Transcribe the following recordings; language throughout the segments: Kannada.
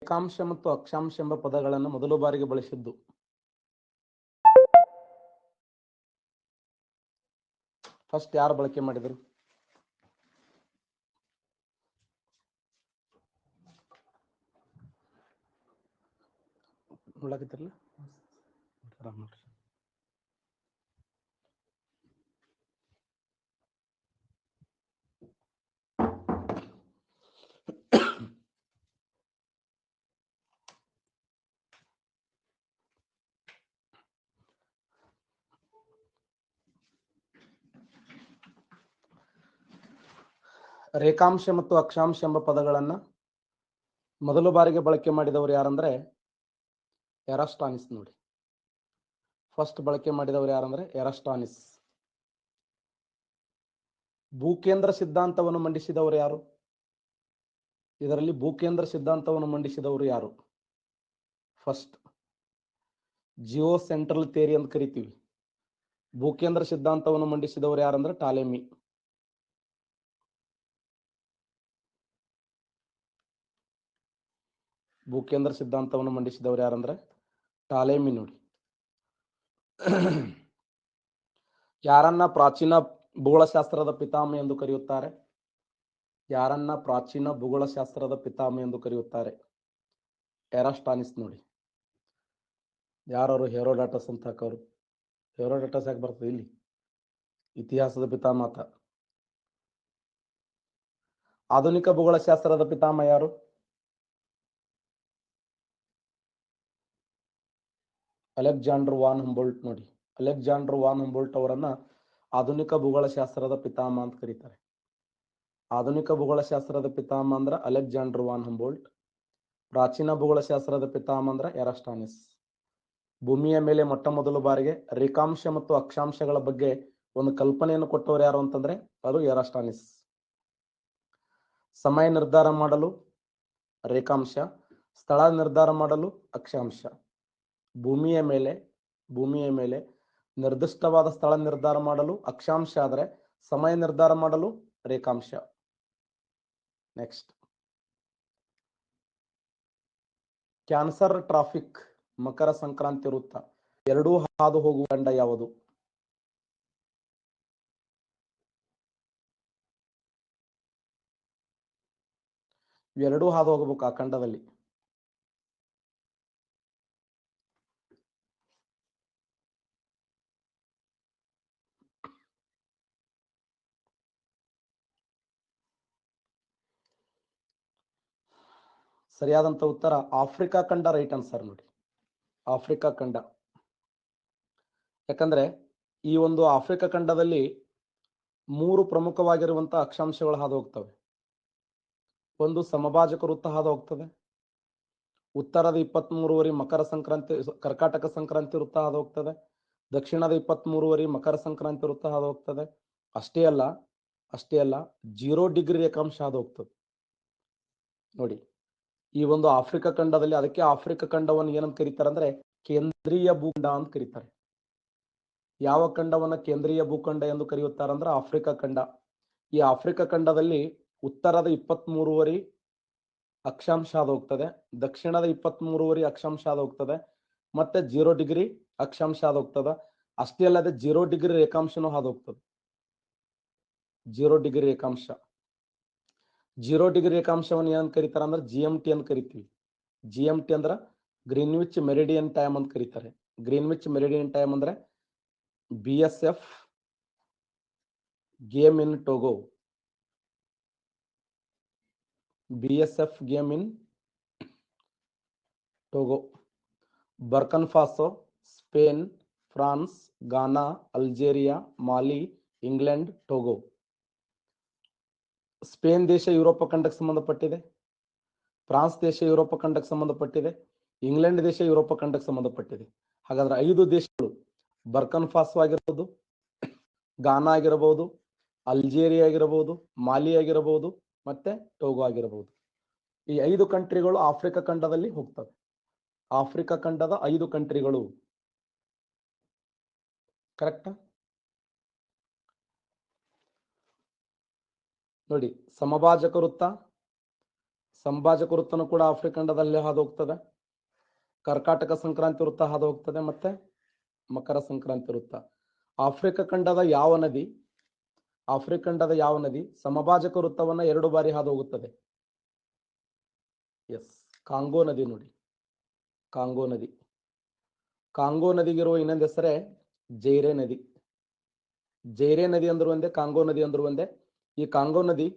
ರೇಖಾಂಶ ಮತ್ತು ಅಕ್ಷಾಂಶ ಎಂಬ ಪದಗಳನ್ನು ಮೊದಲ ಬಾರಿಗೆ ಬಳಸಿದ್ದು? ಫಸ್ಟ್ ಯಾರು ಬಳಕೆ ಮಾಡಿದರು? ನೋಡಕತ್ತಿರಲ್ಲ ರೇಖಾಂಶ ಮತ್ತು ಅಕ್ಷಾಂಶ ಎಂಬ ಪದಗಳನ್ನು ಮೊದಲ ಬಾರಿಗೆ ಬಳಕೆ ಮಾಡಿದವರು ಯಾರಂದ್ರೆ ಎರಾಸ್ಟಾನಿಸ್. ನೋಡಿ, ಫಸ್ಟ್ ಬಳಕೆ ಮಾಡಿದವರು ಯಾರಂದ್ರೆ ಎರಾಸ್ಟಾನಿಸ್. ಭೂಕೇಂದ್ರ ಸಿದ್ಧಾಂತವನ್ನು ಮಂಡಿಸಿದವರು ಯಾರು? ಇದರಲ್ಲಿ ಭೂಕೇಂದ್ರ ಸಿದ್ಧಾಂತವನ್ನು ಮಂಡಿಸಿದವರು ಯಾರು? ಫಸ್ಟ್ ಜಿಯೋ ಸೆಂಟ್ರಲ್ ಥಿಯರಿ ಅಂತ ಕರಿತೀವಿ. ಭೂಕೇಂದ್ರ ಸಿದ್ಧಾಂತವನ್ನು ಮಂಡಿಸಿದವರು ಯಾರಂದ್ರೆ ಟಾಲೆಮಿ. ಭೂಕೇಂದ್ರ ಸಿದ್ಧಾಂತವನ್ನು ಮಂಡಿಸಿದವರು ಯಾರಂದ್ರೆ ಟಾಲೆಮಿ. ನೋಡಿ, ಯಾರನ್ನ ಪ್ರಾಚೀನ ಭೂಗೋಳಶಾಸ್ತ್ರದ ಪಿತಾಮಹ ಎಂದು ಕರೆಯುತ್ತಾರೆ? ಯಾರನ್ನ ಪ್ರಾಚೀನ ಭೂಗೋಳಶಾಸ್ತ್ರದ ಪಿತಾಮಹ ಎಂದು ಕರೆಯುತ್ತಾರೆ? ಎರಾಸ್ಟಾನಿಸ್. ನೋಡಿ, ಯಾರವರು? ಹೆರೋಡಾಟಸ್ ಅಂತ ಹಾಕೋರು. ಹೆರೋಡಾಟಸ್ ಯಾಕೆ ಬರ್ತದೆ ಇಲ್ಲಿ? ಇತಿಹಾಸದ ಪಿತಾಮಹ. ಆಧುನಿಕ ಭೂಗೋಳಶಾಸ್ತ್ರದ ಪಿತಾಮಹ ಯಾರು? Alexander von Humboldt. ನೋಡಿ, ಅಲೆಕ್ಸಾಂಡರ್ ವಾನ್ ಹಂಬೋಲ್ಟ್ ಅವರನ್ನ ಆಧುನಿಕ ಭೂಗೋಳಶಾಸ್ತ್ರದ ಪಿತಾಮಹ ಅಂತ ಕರೀತಾರೆ. ಆಧುನಿಕ ಭೂಗೋಳಶಾಸ್ತ್ರದ ಪಿತಾಮಹ ಅಂದ್ರೆ ಅಲೆಕ್ಸಾಂಡರ್ ವಾನ್ ಹಂಬೋಲ್ಟ್. ಪ್ರಾಚೀನ ಭೂಗೋಳಶಾಸ್ತ್ರದ ಪಿತಾಮಹ ಅಂದ್ರೆ ಎರಾಸ್ಟಾನಿಸ್. ಭೂಮಿಯ ಮೇಲೆ ಮೊಟ್ಟ ಮೊದಲ ಬಾರಿಗೆ ರೇಖಾಂಶ ಮತ್ತು ಅಕ್ಷಾಂಶಗಳ ಬಗ್ಗೆ ಒಂದು ಕಲ್ಪನೆಯನ್ನು ಕೊಟ್ಟವರು ಯಾರು ಅಂತಂದ್ರೆ ಅದು ಎರಾಸ್ಟಾನಿಸ್. ಸಮಯ ನಿರ್ಧಾರ ಮಾಡಲು ರೇಖಾಂಶ, ಸ್ಥಳ ನಿರ್ಧಾರ ಮಾಡಲು ಅಕ್ಷಾಂಶ. ಭೂಮಿಯ ಮೇಲೆ ನಿರ್ದಿಷ್ಟವಾದ ಸ್ಥಳ ನಿರ್ಧಾರ ಮಾಡಲು ಅಕ್ಷಾಂಶ ಆದರೆ ಸಮಯ ನಿರ್ಧಾರ ಮಾಡಲು ರೇಖಾಂಶ. ನೆಕ್ಸ್ಟ್, ಕ್ಯಾನ್ಸರ್ ಟ್ರಾಫಿಕ್, ಮಕರ ಸಂಕ್ರಾಂತಿ ವೃತ್ತ ಎರಡೂ ಹಾದು ಹೋಗುವ ಖಂಡ ಯಾವುದು? ಎರಡೂ ಹಾದು ಹೋಗಬೇಕು ಆ ಖಂಡದಲ್ಲಿ. ಸರಿಯಾದಂತ ಉತ್ತರ ಆಫ್ರಿಕಾ ಖಂಡ. Right answer. ನೋಡಿ, ಆಫ್ರಿಕಾ ಖಂಡ. ಯಾಕಂದ್ರೆ ಈ ಒಂದು ಆಫ್ರಿಕಾ ಖಂಡದಲ್ಲಿ 3 ಪ್ರಮುಖವಾಗಿರುವಂತಹ ಅಕ್ಷಾಂಶಗಳು ಹಾದು ಹೋಗ್ತವೆ. ಒಂದು ಸಮಭಾಜಕ ವೃತ್ತ ಹಾದು ಹೋಗ್ತದೆ, ಉತ್ತರದ 23 ಮಕರ ಸಂಕ್ರಾಂತಿ ಕರ್ಕಾಟಕ ಸಂಕ್ರಾಂತಿ ವೃತ್ತ ಹಾದು ಹೋಗ್ತದೆ, ದಕ್ಷಿಣದ 23 ಮಕರ ಸಂಕ್ರಾಂತಿ ವೃತ್ತ ಹಾದು ಹೋಗ್ತದೆ. ಅಷ್ಟೇ ಅಲ್ಲ 0 ಡಿಗ್ರಿ ರೇಖಾಂಶ ಹಾದು ಹೋಗ್ತದೆ. ನೋಡಿ, ಈ ಒಂದು ಆಫ್ರಿಕಾ ಖಂಡದಲ್ಲಿ, ಅದಕ್ಕೆ ಆಫ್ರಿಕಾ ಖಂಡವನ್ನು ಏನಂತ ಕರೀತಾರೆ ಅಂದ್ರೆ ಕೇಂದ್ರೀಯ ಭೂಖಂಡ ಅಂತ ಕರೀತಾರೆ. ಯಾವ ಖಂಡವನ್ನ ಕೇಂದ್ರೀಯ ಭೂಖಂಡ ಎಂದು ಕರೆಯುತ್ತಾರೆ ಅಂದ್ರೆ ಆಫ್ರಿಕಾ ಖಂಡ. ಈ ಆಫ್ರಿಕಾ ಖಂಡದಲ್ಲಿ ಉತ್ತರದ 23 ಅಕ್ಷಾಂಶ ಹಾದು ಹೋಗ್ತದೆ, ದಕ್ಷಿಣದ 23 ಅಕ್ಷಾಂಶ ಹಾದು ಹೋಗ್ತದೆ, ಮತ್ತೆ 0 ಡಿಗ್ರಿ ಅಕ್ಷಾಂಶ ಹಾದು ಹೋಗ್ತದೆ. ಅಷ್ಟೇ ಅಲ್ಲದೆ 0 ಡಿಗ್ರಿ ರೇಖಾಂಶನೂ ಹಾದು ಹೋಗ್ತದೆ. 0 ಡಿಗ್ರಿ ರೇಖಾಂಶ, 0 ಡಿಗ್ರಿ ರೇಖಾಂಶವನ್ನು ಏನಂತ ಕರೀತಾರೆ ಅಂದ್ರೆ GMT ಅಂತ ಕರಿತೀವಿ. GMT ಅಂದ್ರೆ ಗ್ರೀನ್ವಿಚ್ ಮೆರಿಡಿಯನ್ ಟೈಮ್ ಅಂತ ಕರೀತಾರೆ. ಗ್ರೀನ್ವಿಚ್ ಮೆರಿಡಿಯನ್ ಟೈಮ್ ಅಂದ್ರೆ BSF ಗೇಮ್ ಇನ್ ಟೋಗೋ. BSF ಗೇಮ್ ಇನ್ ಟೋಗೋ. ಬರ್ಕನ್ ಫಾಸೋ, ಸ್ಪೇನ್, ಫ್ರಾನ್ಸ್, ಗಾನಾ, ಅಲ್ಜೇರಿಯಾ, ಮಾಲಿ, ಇಂಗ್ಲೆಂಡ್, ಟೋಗೋ. ಸ್ಪೇನ್ ದೇಶ ಯುರೋಪ ಖಂಡಕ್ಕೆ ಸಂಬಂಧಪಟ್ಟಿದೆ, ಫ್ರಾನ್ಸ್ ದೇಶ ಯುರೋಪ ಖಂಡಕ್ಕೆ ಸಂಬಂಧಪಟ್ಟಿದೆ, ಇಂಗ್ಲೆಂಡ್ ದೇಶ ಯುರೋಪ ಖಂಡಕ್ಕೆ ಸಂಬಂಧಪಟ್ಟಿದೆ. ಹಾಗಾದ್ರೆ 5 ದೇಶಗಳು ಬರ್ಕನ್ ಫಾಸೋ ಆಗಿರಬಹುದು, ಗಾನಾ ಆಗಿರಬಹುದು, ಅಲ್ಜೇರಿಯಾ ಆಗಿರಬಹುದು, ಮಾಲಿ ಆಗಿರಬಹುದು, ಮತ್ತೆ ಟೋಗೋ ಆಗಿರಬಹುದು. ಈ 5 ಕಂಟ್ರಿಗಳು ಆಫ್ರಿಕಾ ಖಂಡದಲ್ಲಿ ಹೋಗ್ತವೆ. ಆಫ್ರಿಕಾ ಖಂಡದ 5 ಕಂಟ್ರಿಗಳು. ಕರೆಕ್ಟಾ? ನೋಡಿ, ಸಮಭಾಜಕ ವೃತ್ತ, ಸಂಭಾಜಕ ವೃತ್ತನು ಕೂಡ ಆಫ್ರಿಕಾ ಖಂಡದಲ್ಲಿ ಹಾದು ಹೋಗ್ತದೆ. ಕರ್ಕಾಟಕ ಸಂಕ್ರಾಂತಿ ವೃತ್ತ ಹಾದು ಹೋಗ್ತದೆ, ಮತ್ತೆ ಮಕರ ಸಂಕ್ರಾಂತಿ ವೃತ್ತ. ಆಫ್ರಿಕಾ ಖಂಡದ ಯಾವ ನದಿ ಸಮಭಾಜಕ ವೃತ್ತವನ್ನ 2 ಬಾರಿ ಹಾದು ಹೋಗುತ್ತದೆ? ಎಸ್, ಕಾಂಗೋ ನದಿ ನೋಡಿ, ಕಾಂಗೋ ನದಿ. ಕಾಂಗೋ ನದಿಗಿರುವ ಇನ್ನೊಂದು ಹೆಸರೇ ಜೈರೆ ನದಿ. ಜೈರೆ ನದಿ ಅಂದ್ರು ಒಂದೇ, ಕಾಂಗೋ ನದಿ ಅಂದ್ರು ಒಂದೇ. ಈ ಕಾಂಗೋ ನದಿ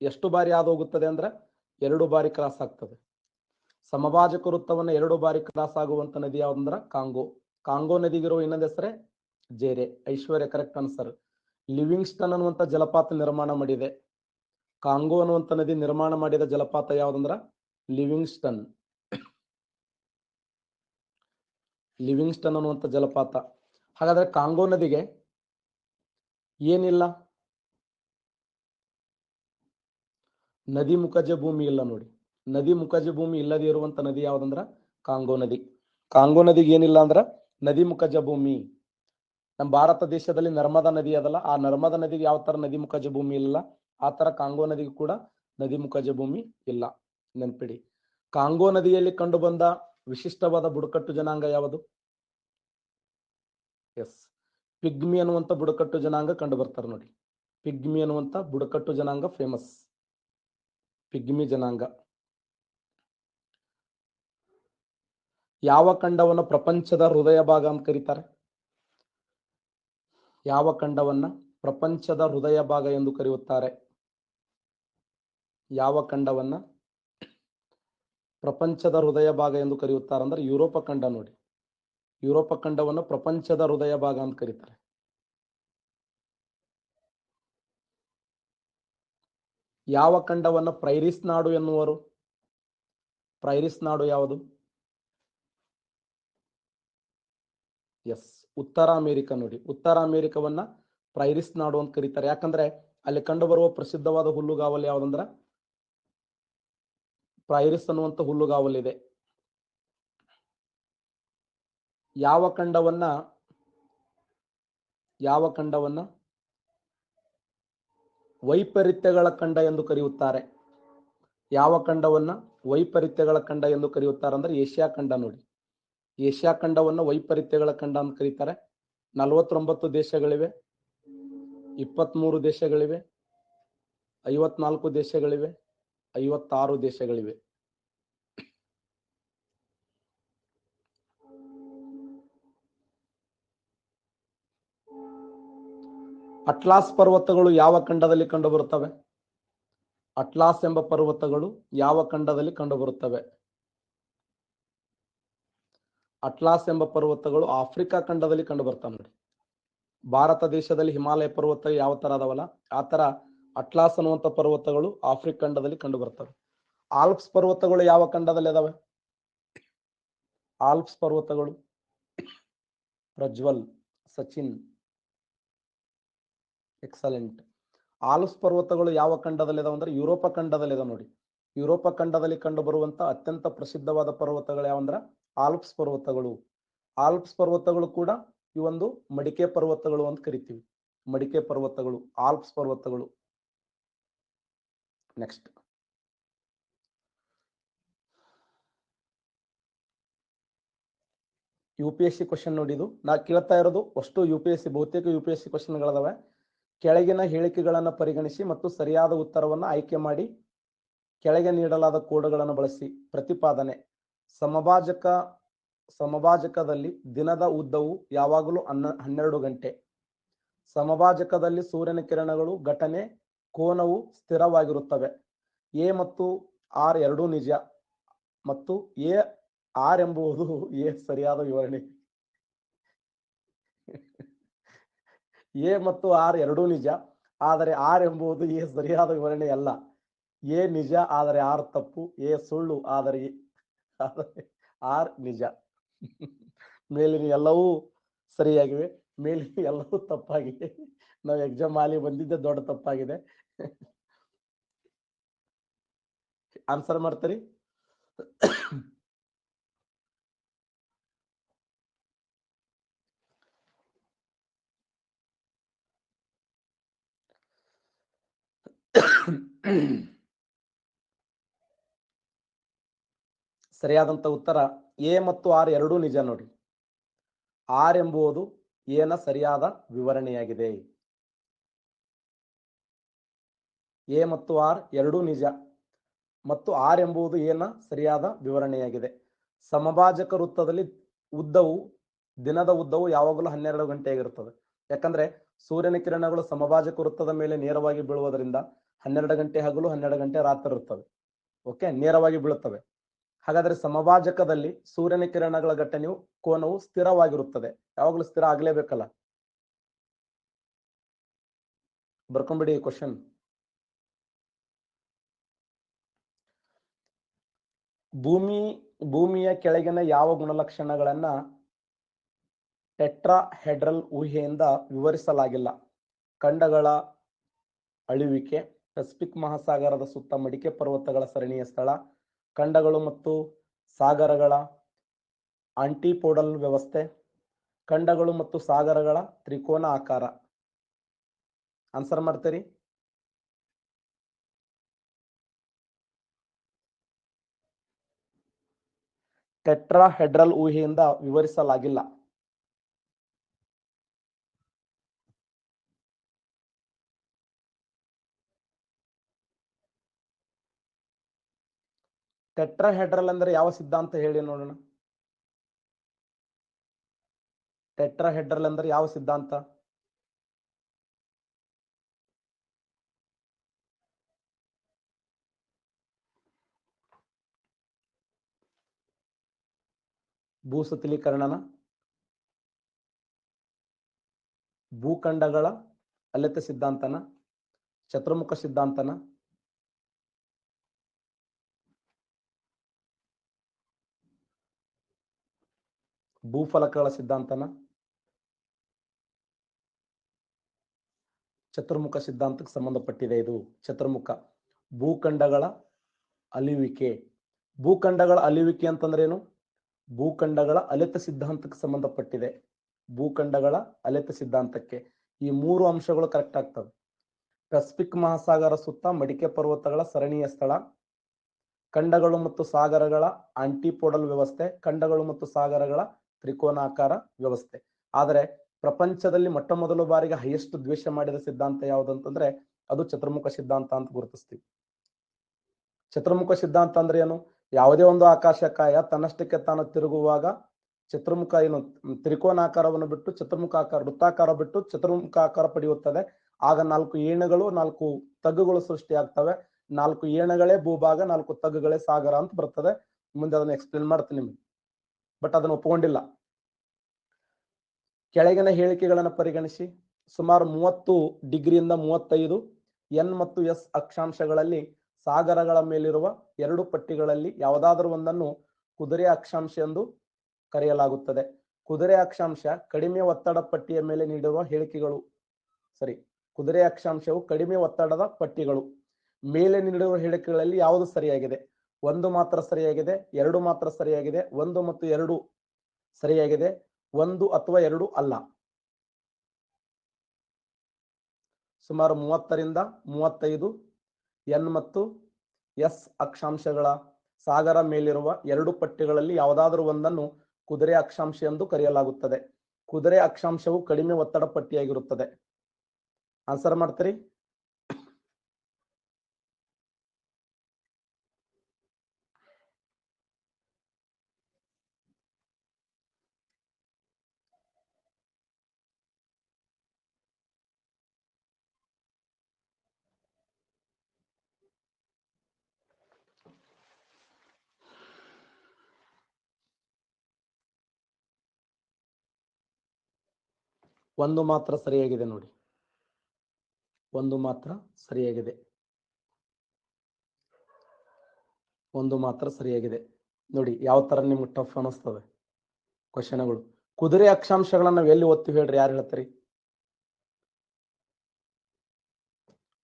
ಎಷ್ಟು ಬಾರಿ ಹಾದು ಹೋಗುತ್ತದೆ ಅಂದ್ರೆ 2 ಬಾರಿ ಕ್ರಾಸ್ ಆಗ್ತದೆ. ಸಮಭಾಜಕ ವೃತ್ತವನ್ನ 2 ಬಾರಿ ಕ್ರಾಸ್ ಆಗುವಂತ ನದಿ ಯಾವ್ದಂದ್ರ ಕಾಂಗೋ. ಕಾಂಗೋ ನದಿಗಿರುವ ಇನ್ನೊಂದು ಹೆಸರೇ ಜೇರೆ. ಐಶ್ವರ್ಯ ಕರೆಕ್ಟ್ ಆನ್ಸರ್. ಲಿವಿಂಗ್ಸ್ಟನ್ ಅನ್ನುವಂತ ಜಲಪಾತ ನಿರ್ಮಾಣ ಮಾಡಿದೆ. ಕಾಂಗೋ ಅನ್ನುವಂತ ನದಿ ನಿರ್ಮಾಣ ಮಾಡಿದ ಜಲಪಾತ ಯಾವ್ದಂದ್ರ ಲಿವಿಂಗ್ಸ್ಟನ್. ಲಿವಿಂಗ್ಸ್ಟನ್ ಅನ್ನುವಂತ ಜಲಪಾತ. ಹಾಗಾದ್ರೆ ಕಾಂಗೋ ನದಿಗೆ ಏನಿಲ್ಲ, ನದಿ ಮುಖಜ ಭೂಮಿ ಇಲ್ಲ ನೋಡಿ. ನದಿ ಮುಖಜ ಭೂಮಿ ಇಲ್ಲದೆ ಇರುವಂತ ನದಿ ಯಾವ್ದಂದ್ರ ಕಾಂಗೋ ನದಿ. ಕಾಂಗೋ ನದಿಗೆ ಏನಿಲ್ಲ ಅಂದ್ರ ನದಿ ಮುಖಜ ಭೂಮಿ. ನಮ್ಮ ಭಾರತ ದೇಶದಲ್ಲಿ ನರ್ಮದಾ ನದಿ ಅದಲ್ಲ, ಆ ನರ್ಮದಾ ನದಿಗೆ ಯಾವ ತರ ನದಿ ಮುಖಜ ಭೂಮಿ ಇಲ್ಲ, ಆ ತರ ಕಾಂಗೋ ನದಿಗೆ ಕೂಡ ನದಿ ಮುಖಜ ಭೂಮಿ ಇಲ್ಲ, ನೆನ್ಪಿಡಿ. ಕಾಂಗೋ ನದಿಯಲ್ಲಿ ಕಂಡು ಬಂದ ವಿಶಿಷ್ಟವಾದ ಬುಡಕಟ್ಟು ಜನಾಂಗ ಯಾವುದು? ಎಸ್, ಪಿಗ್ಮಿ ಅನ್ನುವಂತ ಬುಡಕಟ್ಟು ಜನಾಂಗ ಕಂಡು ಬರ್ತಾರೆ ನೋಡಿ. ಪಿಗ್ಮಿ ಅನ್ನುವಂತ ಬುಡಕಟ್ಟು ಜನಾಂಗ ಫೇಮಸ್, ಪಿಗ್ಮಿ ಜನಾಂಗ. ಯಾವ ಖಂಡವನ್ನು ಪ್ರಪಂಚದ ಹೃದಯ ಭಾಗ ಅಂತ ಕರೀತಾರೆ? ಯಾವ ಖಂಡವನ್ನ ಪ್ರಪಂಚದ ಹೃದಯ ಭಾಗ ಎಂದು ಕರೆಯುತ್ತಾರೆ? ಯಾವ ಖಂಡವನ್ನ ಪ್ರಪಂಚದ ಹೃದಯ ಭಾಗ ಎಂದು ಕರೆಯುತ್ತಾರೆ ಅಂದ್ರೆ ಯುರೋಪ ಖಂಡ ನೋಡಿ. ಯುರೋಪ ಖಂಡವನ್ನು ಪ್ರಪಂಚದ ಹೃದಯ ಭಾಗ ಅಂತ ಕರೀತಾರೆ. ಯಾವ ಖಂಡವನ್ನ ಪ್ರೈರಿಸ್ ನಾಡು ಎನ್ನುವರು? ಪ್ರೈರಿಸ್ ನಾಡು ಯಾವುದು? ಎಸ್, ಉತ್ತರ ಅಮೆರಿಕ ನೋಡಿ. ಉತ್ತರ ಅಮೆರಿಕವನ್ನ ಪ್ರೈರಿಸ್ ನಾಡು ಅಂತ ಕರೀತಾರೆ. ಯಾಕಂದ್ರೆ ಅಲ್ಲಿ ಕಂಡು ಬರುವ ಪ್ರಸಿದ್ಧವಾದ ಹುಲ್ಲುಗಾವಲು ಯಾವ್ದಂದ್ರ ಪ್ರೈರಿಸ್ ಅನ್ನುವಂತ ಹುಲ್ಲುಗಾವಲಿದೆ. ಯಾವ ಖಂಡವನ್ನ ವೈಪರೀತ್ಯಗಳ ಖಂಡ ಎಂದು ಕರೆಯುತ್ತಾರೆ? ಯಾವ ಖಂಡವನ್ನ ವೈಪರೀತ್ಯಗಳ ಖಂಡ ಎಂದು ಕರೆಯುತ್ತಾರೆ ಅಂದ್ರೆ ಏಷ್ಯಾ ಖಂಡ ನೋಡಿ. ಏಷ್ಯಾ ಖಂಡವನ್ನ ವೈಪರೀತ್ಯಗಳ ಖಂಡ ಅಂತ ಕರೀತಾರೆ. 49 ದೇಶಗಳಿವೆ, 23 ದೇಶಗಳಿವೆ, 54 ದೇಶಗಳಿವೆ, 56 ದೇಶಗಳಿವೆ. ಅಟ್ಲಾಸ್ ಪರ್ವತಗಳು ಯಾವ ಖಂಡದಲ್ಲಿ ಕಂಡುಬರುತ್ತವೆ? ಅಟ್ಲಾಸ್ ಎಂಬ ಪರ್ವತಗಳು ಯಾವ ಖಂಡದಲ್ಲಿ ಕಂಡುಬರುತ್ತವೆ? ಅಟ್ಲಾಸ್ ಎಂಬ ಪರ್ವತಗಳು ಆಫ್ರಿಕಾ ಖಂಡದಲ್ಲಿ ಕಂಡುಬರ್ತಾವೆ ನೋಡಿ. ಭಾರತ ದೇಶದಲ್ಲಿ ಹಿಮಾಲಯ ಪರ್ವತ ಯಾವ ತರ ಅದಾವಲ್ಲ, ಆ ತರ ಅಟ್ಲಾಸ್ ಅನ್ನುವಂತ ಪರ್ವತಗಳು ಆಫ್ರಿಕಾ ಖಂಡದಲ್ಲಿ ಕಂಡು ಬರ್ತವೆ. ಆಲ್ಪ್ಸ್ ಪರ್ವತಗಳು ಯಾವ ಖಂಡದಲ್ಲಿ ಅದಾವೆ? ಆಲ್ಪ್ಸ್ ಪರ್ವತಗಳು ಪ್ರಜ್ವಲ್, ಸಚಿನ್, ಎಕ್ಸಲೆಂಟ್. ಆಲ್ಪ್ಸ್ ಪರ್ವತಗಳು ಯಾವ ಖಂಡದಲ್ಲಿ ಇದಾವೆ ಅಂದ್ರೆ ಯುರೋಪ ಖಂಡದಲ್ಲಿ ಇದಾವೆ ನೋಡಿ. ಯುರೋಪ ಖಂಡದಲ್ಲಿ ಕಂಡು ಬರುವಂತ ಅತ್ಯಂತ ಪ್ರಸಿದ್ಧವಾದ ಪರ್ವತಗಳು ಯಾವಂದ್ರ ಆಲ್ಪ್ಸ್ ಪರ್ವತಗಳು. ಆಲ್ಪ್ಸ್ ಪರ್ವತಗಳು ಕೂಡ ಈ ಒಂದು ಮಡಿಕೆ ಪರ್ವತಗಳು ಅಂತ ಕರಿತೀವಿ. ಮಡಿಕೆ ಪರ್ವತಗಳು, ಆಲ್ಪ್ಸ್ ಪರ್ವತಗಳು. ನೆಕ್ಸ್ಟ್, UPSC ಕ್ವಶನ್ ನೋಡಿದು ನಾ ಕೇಳ್ತಾ ಇರೋದು ಅಷ್ಟು UPSC, ಬಹುತೇಕ UPSC ಕ್ವಶನ್ಗಳದಾವೆ. ಕೆಳಗಿನ ಹೇಳಿಕೆಗಳನ್ನು ಪರಿಗಣಿಸಿ ಮತ್ತು ಸರಿಯಾದ ಉತ್ತರವನ್ನು ಆಯ್ಕೆ ಮಾಡಿ. ಕೆಳಗೆ ನೀಡಲಾದ ಕೋಡ್ಗಳನ್ನು ಬಳಸಿ ಪ್ರತಿಪಾದನೆ. ಸಮಭಾಜಕದಲ್ಲಿ ದಿನದ ಉದ್ದವು ಯಾವಾಗಲೂ 12 ಗಂಟೆ. ಸಮಭಾಜಕದಲ್ಲಿ ಸೂರ್ಯನ ಕಿರಣಗಳು, ಘಟನೆ, ಕೋನವು ಸ್ಥಿರವಾಗಿರುತ್ತವೆ. ಎ ಮತ್ತು ಆರ್ ಎರಡೂ ನಿಜ ಮತ್ತು ಆರ್ ಎಂಬುದು ಸರಿಯಾದ ವಿವರಣೆ. ಎ ಮತ್ತು ಆರ್ ಎರಡೂ ನಿಜ, ಆದರೆ ಆರ್ ಎಂಬುದು ಸರಿಯಾದ ವಿವರಣೆ ಅಲ್ಲ. ಎ ನಿಜ ಆದರೆ ಆರ್ ತಪ್ಪು, ಎ ಸುಳ್ಳು ಆದರೆ ಆರ್ ನಿಜ. ಮೇಲಿನ ಎಲ್ಲವೂ ಸರಿಯಾಗಿವೆ, ಮೇಲಿನ ಎಲ್ಲವೂ ತಪ್ಪಾಗಿದೆ. ನಾವು ಎಕ್ಸಾಮ್ ಅಲ್ಲಿ ಬಂದಿದ್ದೆ ದೊಡ್ಡ ತಪ್ಪಾಗಿದೆ. ಆನ್ಸರ್ ಮಾಡ್ತೀರಿ? ಸರಿಯಾದಂತ ಉತ್ತರ ಎ ಮತ್ತು ಆರ್ ಎರಡೂ ನಿಜ ನೋಡಿ. ಆರ್ ಎಂಬುದು ಎನ ಸರಿಯಾದ ವಿವರಣೆಯಾಗಿದೆ. ಎ ಮತ್ತು ಆರ್ ಎರಡೂ ನಿಜ ಮತ್ತು ಆರ್ ಎಂಬುದು ಎನ ಸರಿಯಾದ ವಿವರಣೆಯಾಗಿದೆ. ಸಮಭಾಜಕ ವೃತ್ತದಲ್ಲಿ ದಿನದ ಉದ್ದವು ಯಾವಾಗಲೂ 12 ಗಂಟೆ ಆಗಿರುತ್ತದೆ. ಯಾಕಂದ್ರೆ ಸೂರ್ಯನ ಕಿರಣಗಳು ಸಮಭಾಜಕ ವೃತ್ತದ ಮೇಲೆ ನೇರವಾಗಿ ಬೀಳುವುದರಿಂದ 12 ಗಂಟೆ ಹಗಲು 12 ಗಂಟೆ ರಾತ್ರಿ ಇರುತ್ತವೆ. ಓಕೆ, ನೇರವಾಗಿ ಬೀಳುತ್ತವೆ. ಹಾಗಾದ್ರೆ ಸಮಭಾಜಕದಲ್ಲಿ ಸೂರ್ಯನ ಕಿರಣಗಳ ಘಟನೆಯು ಕೋನವು ಸ್ಥಿರವಾಗಿರುತ್ತದೆ. ಯಾವಾಗಲೂ ಸ್ಥಿರ ಆಗ್ಲೇಬೇಕಲ್ಲ. ಬರ್ಕೊಂಬಿಡಿ ಕ್ವಶನ್. ಭೂಮಿಯ ಕೆಳಗಿನ ಯಾವ ಗುಣಲಕ್ಷಣಗಳನ್ನ ಟೆಟ್ರಾಹೆಡ್ರಲ್ ಊಹೆಯಿಂದ ವಿವರಿಸಲಾಗಿಲ್ಲ? ಖಂಡಗಳ ಅಳಿವಿಕೆ, ಪೆಸಿಫಿಕ್ ಮಹಾಸಾಗರದ ಸುತ್ತ ಮಡಿಕೆ ಪರ್ವತಗಳ ಸರಣಿಯ ಸ್ಥಳ, ಖಂಡಗಳು ಮತ್ತು ಸಾಗರಗಳ ಆಂಟಿಪೋಡಲ್ ವ್ಯವಸ್ಥೆ, ಖಂಡಗಳು ಮತ್ತು ಸಾಗರಗಳ ತ್ರಿಕೋನ ಆಕಾರ. ಆನ್ಸರ್ ಮಾಡ್ತೀರಿ? ಟೆಟ್ರಾಹೆಡ್ರಲ್ ಊಹೆಯಿಂದ ವಿವರಿಸಲಾಗಿಲ್ಲ. ಟೆಟ್ರಾಹೆಡ್ರಲ್ ಅಂದ್ರೆ ಯಾವ ಸಿದ್ಧಾಂತ ಹೇಳಿ ನೋಡೋಣ. ಟೆಟ್ರಾಹೆಡ್ರಲ್ ಅಂದ್ರೆ ಯಾವ ಸಿದ್ಧಾಂತ? ಭೂಸತಿಲೀಕರಣನ, ಭೂಖಂಡಗಳ ಅಲೆತ ಸಿದ್ಧಾಂತನ, ಚತುರ್ಮುಖ ಸಿದ್ಧಾಂತನ, ಭೂಫಲಕಗಳ ಸಿದ್ಧಾಂತನ? ಚತುರ್ಮುಖ ಸಿದ್ಧಾಂತಕ್ಕೆ ಸಂಬಂಧಪಟ್ಟಿದೆ ಇದು. ಚತುರ್ಮುಖ ಭೂಖಂಡಗಳ ಅಲಿವಿಕೆ. ಭೂಖಂಡಗಳ ಅಲಿವಿಕೆ ಅಂತಂದ್ರೆ ಏನು? ಭೂಖಂಡಗಳ ಅಲೆತ ಸಿದ್ಧಾಂತಕ್ಕೆ ಸಂಬಂಧಪಟ್ಟಿದೆ. ಭೂಖಂಡಗಳ ಅಲೆತ ಸಿದ್ಧಾಂತಕ್ಕೆ ಈ 3 ಅಂಶಗಳು ಕರೆಕ್ಟ್ ಆಗ್ತವೆ. ಪೆಸಿಫಿಕ್ ಮಹಾಸಾಗರ ಸುತ್ತ ಮಡಿಕೆ ಪರ್ವತಗಳ ಸರಣಿಯ ಸ್ಥಳ, ಖಂಡಗಳು ಮತ್ತು ಸಾಗರಗಳ ಆಂಟಿಪೋಡಲ್ ವ್ಯವಸ್ಥೆ, ಖಂಡಗಳು ಮತ್ತು ಸಾಗರಗಳ ತ್ರಿಕೋನಾಕಾರ ವ್ಯವಸ್ಥೆ. ಆದರೆ ಪ್ರಪಂಚದಲ್ಲಿ ಮೊಟ್ಟ ಮೊದಲ ಬಾರಿಗೆ ಹೈಯೆಸ್ಟ್ ದ್ವೇಷ ಮಾಡಿದ ಸಿದ್ಧಾಂತ ಯಾವುದಂತಂದ್ರೆ ಅದು ಚತುರ್ಮುಖ ಸಿದ್ಧಾಂತ ಅಂತ ಗುರುತಿಸ್ತೀವಿ. ಚತುರ್ಮುಖ ಸಿದ್ಧಾಂತ ಅಂದ್ರೆ ಏನು? ಯಾವುದೇ ಒಂದು ಆಕಾಶಕಾಯ ತನ್ನಷ್ಟಕ್ಕೆ ತಾನು ತಿರುಗುವಾಗ ಚತುರ್ಮುಖ ಏನು ತ್ರಿಕೋನಾಕಾರವನ್ನು ಬಿಟ್ಟು ಚತುರ್ಮುಖ ಆಕಾರ, ವೃತ್ತಾಕಾರ ಬಿಟ್ಟು ಚತುರ್ಮುಖ ಆಕಾರ ಪಡೆಯುತ್ತದೆ. ಆಗ 4 ಏಣುಗಳು 4 ತಗ್ಗುಗಳು ಸೃಷ್ಟಿಯಾಗ್ತವೆ. 4 ಏಣುಗಳೇ ಭೂಭಾಗ, 4 ತಗ್ಗುಗಳೇ ಸಾಗರ ಅಂತ ಬರ್ತದೆ. ಮುಂದೆ ಅದನ್ನ ಎಕ್ಸ್ಪ್ಲೇನ್ ಮಾಡ್ತೀನಿ ನಿಮ್ಗೆ. ಬಟ್ ಅದನ್ನು ಒಪ್ಪಿಕೊಂಡಿಲ್ಲ. ಕೆಳಗಿನ ಹೇಳಿಕೆಗಳನ್ನು ಪರಿಗಣಿಸಿ. ಸುಮಾರು 30 ಡಿಗ್ರಿಯಿಂದ 35 ಎನ್ ಮತ್ತು ಎಸ್ ಅಕ್ಷಾಂಶಗಳಲ್ಲಿ ಸಾಗರಗಳ ಮೇಲಿರುವ 2 ಪಟ್ಟಿಗಳಲ್ಲಿ ಯಾವುದಾದರೂ ಒಂದನ್ನು ಕುದುರೆ ಅಕ್ಷಾಂಶ ಎಂದು ಕರೆಯಲಾಗುತ್ತದೆ. ಕುದುರೆ ಅಕ್ಷಾಂಶ ಕಡಿಮೆ ಒತ್ತಡ ಪಟ್ಟಿಯ ಮೇಲೆ ನೀಡಿರುವ ಹೇಳಿಕೆಗಳು ಕುದುರೆ ಅಕ್ಷಾಂಶವು ಕಡಿಮೆ ಒತ್ತಡದ ಪಟ್ಟಿಗಳು ಮೇಲೆ ನೀಡಿರುವ ಹೇಳಿಕೆಗಳಲ್ಲಿ ಯಾವುದು ಸರಿಯಾಗಿದೆ? 1 ಮಾತ್ರ ಸರಿಯಾಗಿದೆ, 2 ಮಾತ್ರ ಸರಿಯಾಗಿದೆ, 1 ಮತ್ತು 2 ಸರಿಯಾಗಿದೆ, 1 ಅಥವಾ 2 ಅಲ್ಲ. ಸುಮಾರು 30ರಿಂದ 35 ಎನ್ ಮತ್ತು ಎಸ್ ಅಕ್ಷಾಂಶಗಳ ಸಾಗರ ಮೇಲಿರುವ 2 ಪಟ್ಟಿಗಳಲ್ಲಿ ಯಾವುದಾದರೂ ಒಂದನ್ನು ಕುದುರೆ ಅಕ್ಷಾಂಶ ಎಂದು ಕರೆಯಲಾಗುತ್ತದೆ. ಕುದುರೆ ಅಕ್ಷಾಂಶವು ಕಡಿಮೆ ಒತ್ತಡ ಪಟ್ಟಿಯಾಗಿರುತ್ತದೆ. ಆನ್ಸರ್ ಮಾಡ್ತೀರಿ? ಒಂದು ಮಾತ್ರ ಸರಿಯಾಗಿದೆ ನೋಡಿ. 1 ಮಾತ್ರ ಸರಿಯಾಗಿದೆ. 1 ಮಾತ್ರ ಸರಿಯಾಗಿದೆ ನೋಡಿ. ಯಾವ ತರ ನಿಮ್ಗೆ ಟಫ್ ಅನಿಸ್ತದೆ ಕ್ವಶನ್ಗಳು. ಕುದುರೆ ಅಕ್ಷಾಂಶಗಳನ್ನ ಎಲ್ಲಿ ಓದ್ತೀವಿ ಹೇಳ್ರಿ? ಯಾರು ಹೇಳ್ತೀರಿ?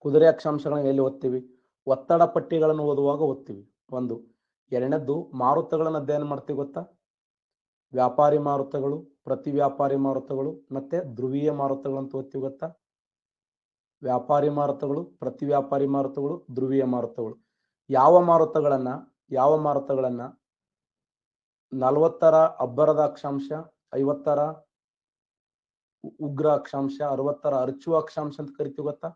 ಕುದುರೆ ಅಕ್ಷಾಂಶಗಳನ್ನ ಎಲ್ಲಿ ಓದ್ತೀವಿ? ಒತ್ತಡ ಪಟ್ಟಿಗಳನ್ನು ಓದುವಾಗ ಓದ್ತೀವಿ. 1. ಎರಡನೇದ್ದು ಮಾರುತಗಳನ್ನ ಅಧ್ಯಯನ ಮಾಡ್ತೀವಿ ಗೊತ್ತಾ? ವ್ಯಾಪಾರಿ ಮಾರುತಗಳು, ಪ್ರತಿ ವ್ಯಾಪಾರಿ ಮಾರುತಗಳು ಮತ್ತೆ ಧ್ರುವೀಯ ಮಾರುತಗಳು ಅಂತ ಓದ್ತೀವಿ ಗೊತ್ತಾ? ವ್ಯಾಪಾರಿ ಮಾರುತಗಳು, ಪ್ರತಿ ವ್ಯಾಪಾರಿ ಮಾರುತಗಳು, ಧ್ರುವೀಯ ಮಾರುತಗಳು. ಯಾವ ಮಾರುತಗಳನ್ನ 40ರ ಅಬ್ಬರದ ಅಕ್ಷಾಂಶ, 50ರ ಉಗ್ರ ಅಕ್ಷಾಂಶ, 60ರ ಅರ್ಚುವ ಅಕ್ಷಾಂಶ ಅಂತ ಕರಿತೀವಿ ಗೊತ್ತಾ?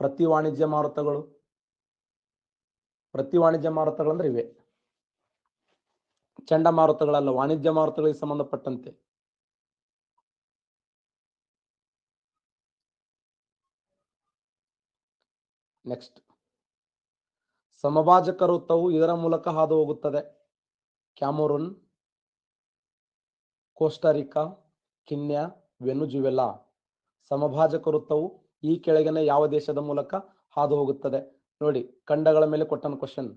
ಪ್ರತಿ ವಾಣಿಜ್ಯ ಮಾರುತಗಳು ಅಂದ್ರೆ ಇವೆ. ಚಂಡಮಾರುತಗಳಲ್ಲ, ವಾಣಿಜ್ಯ ಮಾರುತಗಳಿಗೆ ಸಂಬಂಧಪಟ್ಟಂತೆ. ನೆಕ್ಸ್ಟ್, ಸಮಭಾಜಕ ವೃತ್ತವು ಇದರ ಮೂಲಕ ಹಾದು ಹೋಗುತ್ತದೆ. Cameroon, Costa Rica, Kenya, Venezuela. ಸಮಭಾಜಕ ವೃತ್ತವು ಈ ಕೆಳಗಿನ ಯಾವ ದೇಶದ ಮೂಲಕ ಹಾದು ಹೋಗುತ್ತದೆ? ನೋಡಿ, ಖಂಡಗಳ ಮೇಲೆ ಕೊಟ್ಟನ ಕ್ವಶನ್.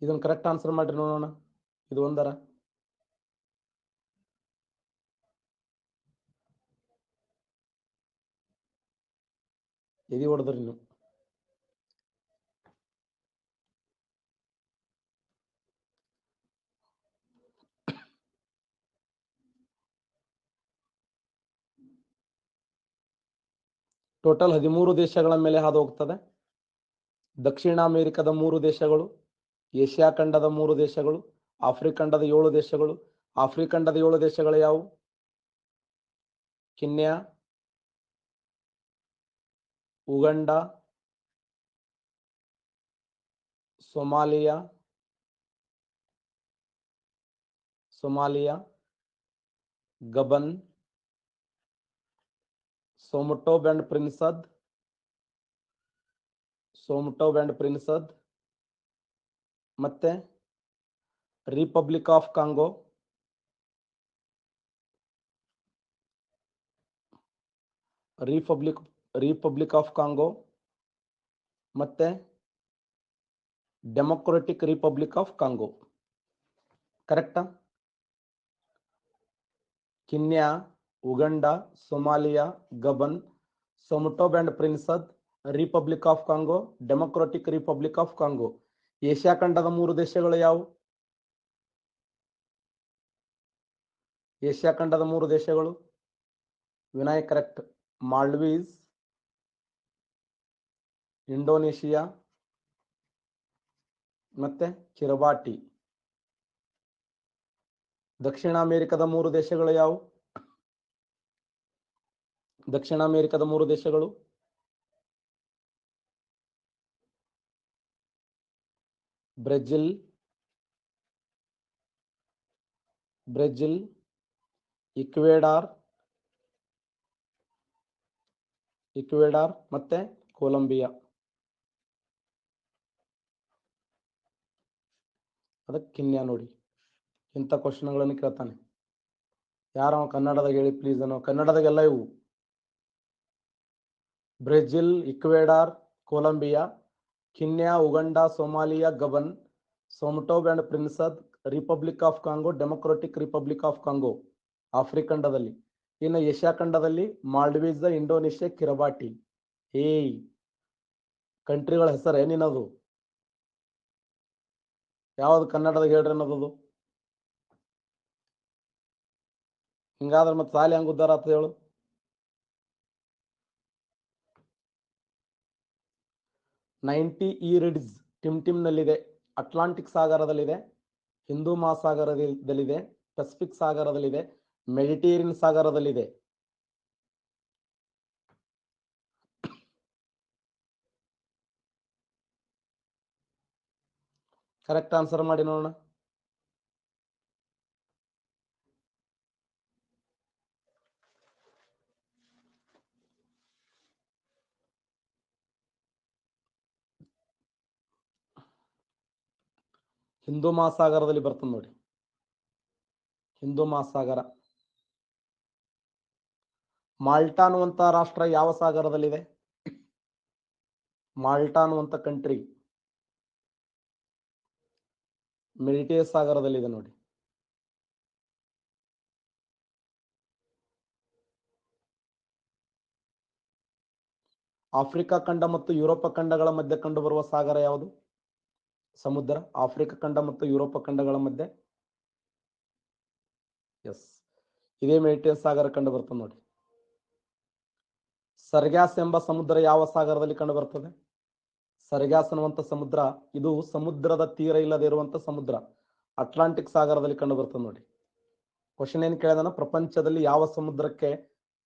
ಇದನ್ನು ಕರೆಕ್ಟ್ ಆನ್ಸರ್ ಮಾಡ್ರಿ ನೋಡೋಣ. ಇದು ಒಂದರ ಎದಿ ಹೊಡೆದ್ರಿ ನೀವು. ಟೋಟಲ್ 13 ದೇಶಗಳ ಮೇಲೆ ಹಾದು ಹೋಗ್ತದೆ. ದಕ್ಷಿಣ ಅಮೆರಿಕದ 3 ದೇಶಗಳು, ಏಷ್ಯಾ ಖಂಡದ 3 ದೇಶಗಳು, ಆಫ್ರಿಕಂಡದ 7 ದೇಶಗಳು. ಆಫ್ರಿಕಂಡದ 7 ದೇಶಗಳು ಯಾವುವು? ಕಿನ್ಯಾ, Uganda, Somalia, Gabon, Sao Tome and Principe, ಮತ್ತೆ ರಿಪಬ್ಲಿಕ್ ಆಫ್ ಕಾಂಗೋ, ಮತ್ತೆ ಡೆಮೊಕ್ರೆಟಿಕ್ ರಿಪಬ್ಲಿಕ್ ಆಫ್ ಕಾಂಗೋ. ಕರೆಕ್ಟಾ? Kenya, Uganda, Somalia, Gabon, Sao Tome and Principe, Republic of Congo, Democratic Republic of Congo. Asia ಖಂಡದ 3 ದೇಶಗಳು ಯಾವುವು? ಏಷ್ಯಾ ಖಂಡದ 3 ದೇಶಗಳು ವಿನಾಯಕ್ ಕರೆಕ್ಟ್. ಮಾಲ್ಡೀವ್ಸ್, ಇಂಡೋನೇಷಿಯಾ, ಮತ್ತೆ ಕಿರಬಾಟಿ. ದಕ್ಷಿಣ ಅಮೆರಿಕದ 3 ದೇಶಗಳು ಯಾವುವು? ದಕ್ಷಿಣ ಅಮೆರಿಕದ 3 ದೇಶಗಳು ಬ್ರೆಜಿಲ್, ಇಕ್ವೆಡಾರ್ ಮತ್ತೆ ಕೊಲಂಬಿಯಾ. ಅದಕ್ಕೆ ಕಿನ್ಯಾ. ನೋಡಿ, ಇಂಥ ಕ್ವಶನ್ಗಳನ್ನು ಕೇಳ್ತಾನೆ. ಯಾರ ಕನ್ನಡದಾಗ ಹೇಳಿ ಪ್ಲೀಸ್ ಅನ್ನೋ. ಕನ್ನಡದಾಗೆಲ್ಲ ಇವು: Brazil, Ecuador, Colombia, Kenya, Uganda, Somalia, Gabon, Sao Tome and Principe, Republic of Congo, Democratic Republic of Congo ಆಫ್ರಿಕಂಡದಲ್ಲಿ. ಇನ್ನು ಏಷ್ಯಾ ಖಂಡದಲ್ಲಿ ಮಾಲ್ಡೀವ್ಸ್, ಇಂಡೋನೇಷ್ಯಾ, ಕಿರಬಾಟಿ. ಕಂಟ್ರಿಗಳ ಹೆಸರು ಏನಿನದು? ಯಾವ್ದು ಕನ್ನಡದಾಗ ಹೇಳ್ರಿ ಅನ್ನೋದು? ಹಿಂಗಾದ್ರೆ ಮತ್ತೆ ಸಾಲಿ ಹೆಂಗ್ ಉದ್ದಾರ ಆತ ಹೇಳು? ಈರಿಡ್ಸ್ ಟಿಮ್ನಲ್ಲಿದೆ, ಅಟ್ಲಾಂಟಿಕ್ ಸಾಗರದಲ್ಲಿದೆ, ಹಿಂದೂ ಮಹಾಸಾಗರದಲ್ಲಿದೆ, ಪೆಸಿಫಿಕ್ ಸಾಗರದಲ್ಲಿದೆ, ಮೆಡಿಟೇರಿಯನ್ ಸಾಗರದಲ್ಲಿದೆ. ಕರೆಕ್ಟ್ ಆನ್ಸರ್ ಮಾಡಿ ನೋಡೋಣ. ಹಿಂದೂ ಮಹಾಸಾಗರದಲ್ಲಿ ಬರ್ತದೆ ನೋಡಿ, ಹಿಂದೂ ಮಹಾಸಾಗರ. ಮಾಲ್ಟಾ ಅನ್ನುವಂತ ರಾಷ್ಟ್ರ ಯಾವ ಸಾಗರದಲ್ಲಿದೆ? ಮಾಲ್ಟಾ ಅನ್ನುವಂತ ಕಂಟ್ರಿ ಮೆಡಿಟೇರಿಯನ್ ಸಾಗರದಲ್ಲಿದೆ ನೋಡಿ. ಆಫ್ರಿಕಾ ಖಂಡ ಮತ್ತು ಯುರೋಪ ಖಂಡಗಳ ಮಧ್ಯೆ ಕಂಡುಬರುವ ಸಾಗರ ಯಾವುದು? ಸಮುದ್ರ. ಆಫ್ರಿಕಾ ಖಂಡ ಮತ್ತು ಯುರೋಪ ಖಂಡಗಳ ಮಧ್ಯೆ ಇದೇ ಮೆಡಿಟೇರಿಯನ್ ಸಾಗರ ಕಂಡು ಬರ್ತದೆ ನೋಡಿ. ಸರ್ಗ್ಯಾಸ್ ಎಂಬ ಸಮುದ್ರ ಯಾವ ಸಾಗರದಲ್ಲಿ ಕಂಡು ಬರ್ತದೆ? ಸರ್ಗ್ಯಾಸ್ ಅನ್ನುವಂಥ ಸಮುದ್ರ ಇದು ಸಮುದ್ರದ ತೀರ ಇಲ್ಲದೆ ಇರುವಂತ ಸಮುದ್ರ, ಅಟ್ಲಾಂಟಿಕ್ ಸಾಗರದಲ್ಲಿ ಕಂಡು ಬರ್ತದೆ ನೋಡಿ. ಕ್ವಶನ್ ಏನ್ ಕೇಳಿದಾನ, ಪ್ರಪಂಚದಲ್ಲಿ ಯಾವ ಸಮುದ್ರಕ್ಕೆ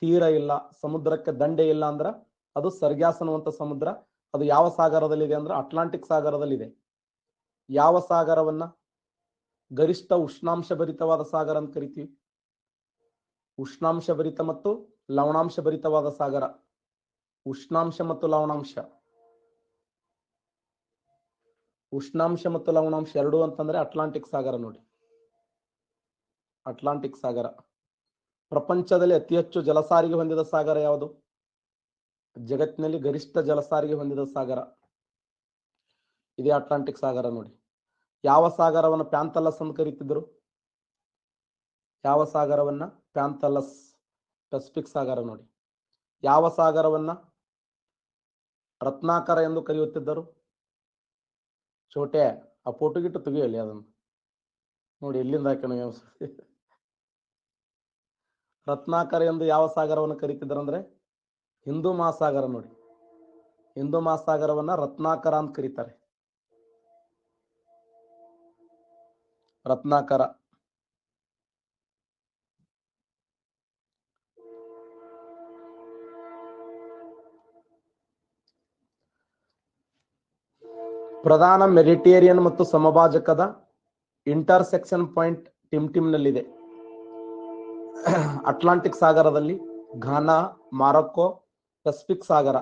ತೀರ ಇಲ್ಲ, ಸಮುದ್ರಕ್ಕೆ ದಂಡೆ ಇಲ್ಲ ಅಂದ್ರ ಅದು ಸರ್ಗ್ಯಾಸ್ ಅನ್ನುವಂಥ ಸಮುದ್ರ. ಅದು ಯಾವ ಸಾಗರದಲ್ಲಿದೆ ಅಂದ್ರೆ ಅಟ್ಲಾಂಟಿಕ್ ಸಾಗರದಲ್ಲಿದೆ. ಯಾವ ಸಾಗರವನ್ನ ಗರಿಷ್ಠ ಉಷ್ಣಾಂಶ ಭರಿತವಾದ ಸಾಗರ ಅಂತ ಕರಿತೀವಿ? ಉಷ್ಣಾಂಶ ಭರಿತ ಮತ್ತು ಲವಣಾಂಶ ಭರಿತವಾದ ಸಾಗರ. ಉಷ್ಣಾಂಶ ಮತ್ತು ಲವಣಾಂಶ, ಉಷ್ಣಾಂಶ ಮತ್ತು ಲವಣಾಂಶ ಎರಡು ಅಂತಂದ್ರೆ ಅಟ್ಲಾಂಟಿಕ್ ಸಾಗರ ನೋಡಿ. ಅಟ್ಲಾಂಟಿಕ್ ಸಾಗರ. ಪ್ರಪಂಚದಲ್ಲಿ ಅತಿ ಹೆಚ್ಚು ಜಲಸಾರಿಗೆ ಹೊಂದಿದ ಸಾಗರ ಯಾವುದು? ಜಗತ್ತಿನಲ್ಲಿ ಗರಿಷ್ಠ ಜಲಸಾರಿಗೆ ಹೊಂದಿದ ಸಾಗರ ಇದೇ ಅಟ್ಲಾಂಟಿಕ್ ಸಾಗರ ನೋಡಿ. ಯಾವ ಸಾಗರವನ್ನ ಪ್ಯಾಂಥಲಸ್ ಅಂತ ಕರೀತಿದ್ರು? ಯಾವ ಸಾಗರವನ್ನ ಪ್ಯಾಂಥಲಸ್, ಪೆಸಿಫಿಕ್ ಸಾಗರ ನೋಡಿ. ಯಾವ ಸಾಗರವನ್ನ ರತ್ನಾಕರ ಎಂದು ಕರೆಯುತ್ತಿದ್ದರು? ಚೋಟೆ ಆ ಫೋಟೋ ಗಿಟ್ಟು ತೆಗಿಯಲ್ಲಿ ಅದನ್ನು ನೋಡಿ, ಎಲ್ಲಿಂದ ಹಾಕೋಣ. ರತ್ನಾಕರ ಎಂದು ಯಾವ ಸಾಗರವನ್ನು ಕರೀತಿದ್ರು ಅಂದ್ರೆ ಹಿಂದೂ ಮಹಾಸಾಗರ ನೋಡಿ. ಹಿಂದೂ ಮಹಾಸಾಗರವನ್ನ ರತ್ನಾಕರ ಅಂತ ಕರೀತಾರೆ. ರತ್ನಾಕರ. ಪ್ರಧಾನ ಮೆಡಿಟೇರಿಯನ್ ಮತ್ತು ಸಮಭಾಜಕದ ಇಂಟರ್ಸೆಕ್ಷನ್ ಪಾಯಿಂಟ್ ಟಿಮ್ಟಿಮ್ನಲ್ಲಿದೆ. ಅಟ್ಲಾಂಟಿಕ್ ಸಾಗರದಲ್ಲಿ, ಘಾನಾ, ಮಾರಕ್ಕೋ, ಪೆಸಿಫಿಕ್ ಸಾಗರ.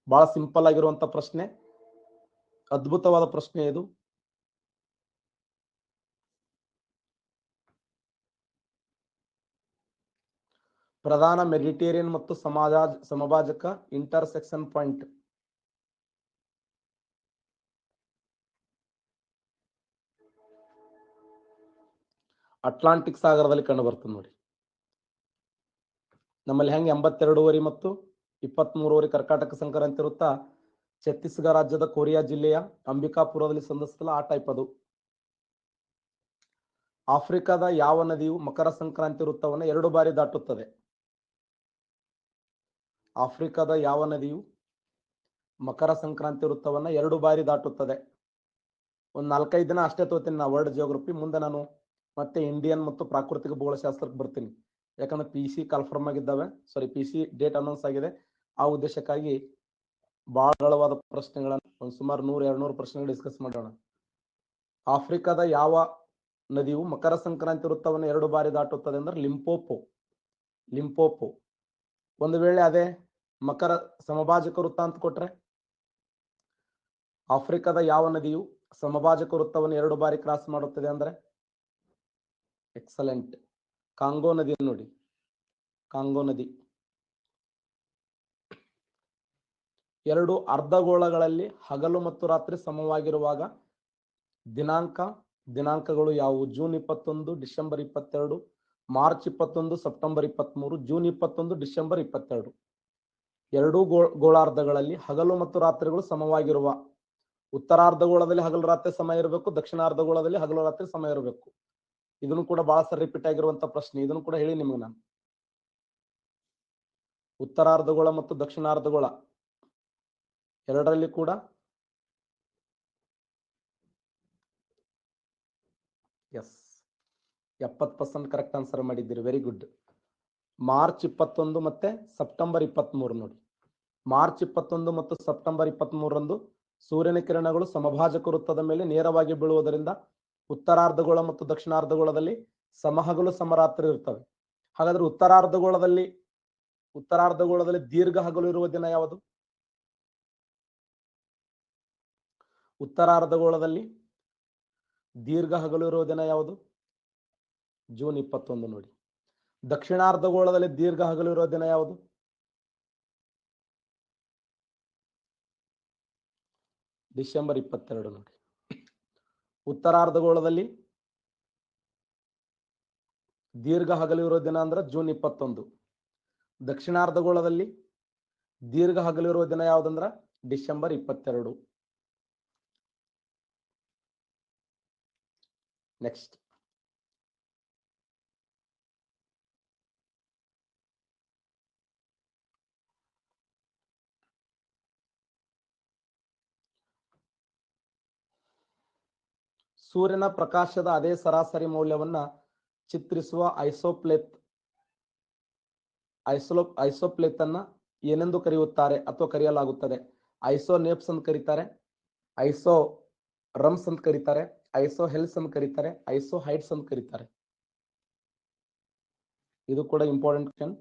ಬಹಳ ಸಿಂಪಲ್ ಆಗಿರುವಂತ ಪ್ರಶ್ನೆ, ಅದ್ಭುತವಾದ ಪ್ರಶ್ನೆ ಇದು. ಪ್ರಧಾನ ಮೆಡಿಟೇರಿಯನ್ ಮತ್ತು ಸಮಭಾಜಕ ಇಂಟರ್ಸೆಕ್ಷನ್ ಪಾಯಿಂಟ್. ಅಟ್ಲಾಂಟಿಕ್ ಸಾಗರದಲ್ಲಿ ಕಂಡು ಬರ್ತದೆ ನೋಡಿ. ನಮ್ಮಲ್ಲಿ ಹೆಂಗೆ 82 ಮತ್ತು 23 ಕರ್ಕಾಟಕ ಸಂಕ್ರಾಂತಿ ಇರುತ್ತಾ, ಛತ್ತೀಸ್ಗಢ ರಾಜ್ಯದ ಕೋರಿಯಾ ಜಿಲ್ಲೆಯ ಅಂಬಿಕಾಪುರದಲ್ಲಿ ಸಂಧಿಸ್ತಲ್ಲ ಆ ಟೈಪ್ ಅದು. ಆಫ್ರಿಕಾದ ಯಾವ ನದಿಯು ಮಕರ ಸಂಕ್ರಾಂತಿ ವೃತ್ತವನ್ನು 2 ಬಾರಿ ದಾಟುತ್ತದೆ? ಆಫ್ರಿಕಾದ ಯಾವ ನದಿಯು ಮಕರ ಸಂಕ್ರಾಂತಿ ವೃತ್ತವನ್ನು 2 ಬಾರಿ ದಾಟುತ್ತದೆ? ಒಂದು 4-5 ದಿನ ಅಷ್ಟೇ ತೋತೀನಿ ನಾ ವರ್ಲ್ಡ್ ಜಿಯೋಗ್ರಫಿ. ಮುಂದೆ ನಾನು ಮತ್ತೆ ಇಂಡಿಯನ್ ಮತ್ತು ಪ್ರಾಕೃತಿಕ ಭೂಗೋಳಶಾಸ್ತ್ರಕ್ಕೆ ಬರ್ತೀನಿ. ಯಾಕಂದ್ರೆ PC ಕನ್ಫರ್ಮ್ ಆಗಿದ್ದಾವೆ, ಸಾರಿ PC ಡೇಟ್ ಅನೌನ್ಸ್ ಆಗಿದೆ. ಆ ಉದ್ದೇಶಕ್ಕಾಗಿ ಬಹಳವಾದ ಪ್ರಶ್ನೆಗಳನ್ನು ಒಂದು ಸುಮಾರು 100-200 ಪ್ರಶ್ನೆಗಳು ಡಿಸ್ಕಸ್ ಮಾಡೋಣ. ಆಫ್ರಿಕಾದ ಯಾವ ನದಿಯು ಮಕರ ಸಂಕ್ರಾಂತಿ ವೃತ್ತವನ್ನು 2 ಬಾರಿ ದಾಟುತ್ತದೆ ಅಂದ್ರೆ ಲಿಂಪೋಪೋ. ಲಿಂಪೋಪೋ. ಒಂದು ವೇಳೆ ಅದೇ ಮಕರ ಸಮಭಾಜಕ ವೃತ್ತ ಅಂತ ಕೊಟ್ರೆ, ಆಫ್ರಿಕಾದ ಯಾವ ನದಿಯು ಸಮಭಾಜಕ ವೃತ್ತವನ್ನು 2 ಬಾರಿ ಕ್ರಾಸ್ ಮಾಡುತ್ತದೆ ಅಂದ್ರೆ, ಎಕ್ಸಲೆಂಟ್, ಕಾಂಗೋ ನದಿ ನೋಡಿ. ಕಾಂಗೋ ನದಿ. 2 ಅರ್ಧಗೋಳಗಳಲ್ಲಿ ಹಗಲು ಮತ್ತು ರಾತ್ರಿ ಸಮವಾಗಿರುವಾಗ ದಿನಾಂಕಗಳು ಯಾವುವು? June 21, December 22, March 21, September 23, June 21, December 22. 2 ಗೋಳಾರ್ಧಗಳಲ್ಲಿ ಹಗಲು ಮತ್ತು ರಾತ್ರಿಗಳು ಸಮವಾಗಿರುವ, ಉತ್ತರಾರ್ಧಗೋಳದಲ್ಲಿ ಹಗಲು ರಾತ್ರಿ ಸಮಯ ಇರಬೇಕು, ದಕ್ಷಿಣಾರ್ಧಗೋಳದಲ್ಲಿ ಹಗಲು ರಾತ್ರಿ ಸಮಯ ಇರಬೇಕು. ಇದನ್ನು ಕೂಡ ಬಹಳ ಸರಿ ರಿಪೀಟ್ ಆಗಿರುವಂತ ಪ್ರಶ್ನೆ. ಇದನ್ನು ಕೂಡ ಹೇಳಿ ನಿಮಗೆ ನಾನು. ಉತ್ತರಾರ್ಧಗೋಳ ಮತ್ತು ದಕ್ಷಿಣಾರ್ಧಗೋಳ ಎರಡರಲ್ಲಿ ಕೂಡ ಎಸ್ 70% ಕರೆಕ್ಟ್ ಆನ್ಸರ್ ಮಾಡಿದ್ದೀರಿ. Very good. ಮಾರ್ಚ್ 21 ಮತ್ತೆ ಸೆಪ್ಟೆಂಬರ್ 23 ನೋಡಿ. ಮಾರ್ಚ್ 21 ಮತ್ತು ಸೆಪ್ಟೆಂಬರ್ 23ರಂದು ಸೂರ್ಯನ ಕಿರಣಗಳು ಸಮಭಾಜಕ ವೃತ್ತದ ಮೇಲೆ ನೇರವಾಗಿ ಬೀಳುವುದರಿಂದ ಉತ್ತರಾರ್ಧಗೋಳ ಮತ್ತು ದಕ್ಷಿಣಾರ್ಧಗೋಳದಲ್ಲಿ ಸಮಹಗಲು ಸಮರಾತ್ರಿ ಇರ್ತವೆ. ಹಾಗಾದ್ರೆ ಉತ್ತರಾರ್ಧಗೋಳದಲ್ಲಿ ದೀರ್ಘ ಹಗಲು ಇರುವ ದಿನ ಯಾವುದು? ಉತ್ತರಾರ್ಧಗೋಳದಲ್ಲಿ ದೀರ್ಘ ಹಗಲು ಇರುವ ದಿನ ಯಾವುದು? ಜೂನ್ 21 ನೋಡಿ. ದಕ್ಷಿಣಾರ್ಧಗೋಳದಲ್ಲಿ ದೀರ್ಘ ಹಗಲು ಇರುವ ದಿನ ಯಾವುದು? ಡಿಸೆಂಬರ್ 22 ನೋಡಿ. ಉತ್ತರಾರ್ಧಗೋಳದಲ್ಲಿ ದೀರ್ಘ ಹಗಲಿರೋ ದಿನ ಅಂದ್ರೆ ಜೂನ್ 21. ದಕ್ಷಿಣಾರ್ಧಗೋಳದಲ್ಲಿ ದೀರ್ಘ ಹಗಲಿರೋ ದಿನ ಯಾವ್ದಂದ್ರ ಡಿಸೆಂಬರ್ 22. ನೆಕ್ಸ್ಟ್, ಸೂರ್ಯನ ಪ್ರಕಾಶದ ಅದೇ ಸರಾಸರಿ ಮೌಲ್ಯವನ್ನ ಚಿತ್ರಿಸುವ ಐಸೋಪ್ಲೇತ್ ಅನ್ನ ಏನೆಂದು ಕರೆಯುತ್ತಾರೆ ಅಥವಾ ಕರೆಯಲಾಗುತ್ತದೆ? ಐಸೋನೇಪ್ಸ್ ಅಂತ ಕರೀತಾರೆ, ಐಸೋ ರಮ್ಸ್ ಅಂತ ಕರೀತಾರೆ, ಐಸೋ ಹೆಲ್ಸ್ ಅಂತ ಕರೀತಾರೆ, ಐಸೋ ಹೈಟ್ಸ್ ಅಂತ ಕರೀತಾರೆ. ಇದು ಕೂಡ ಇಂಪಾರ್ಟೆಂಟ್ ಕ್ವೆಶ್ಚನ್.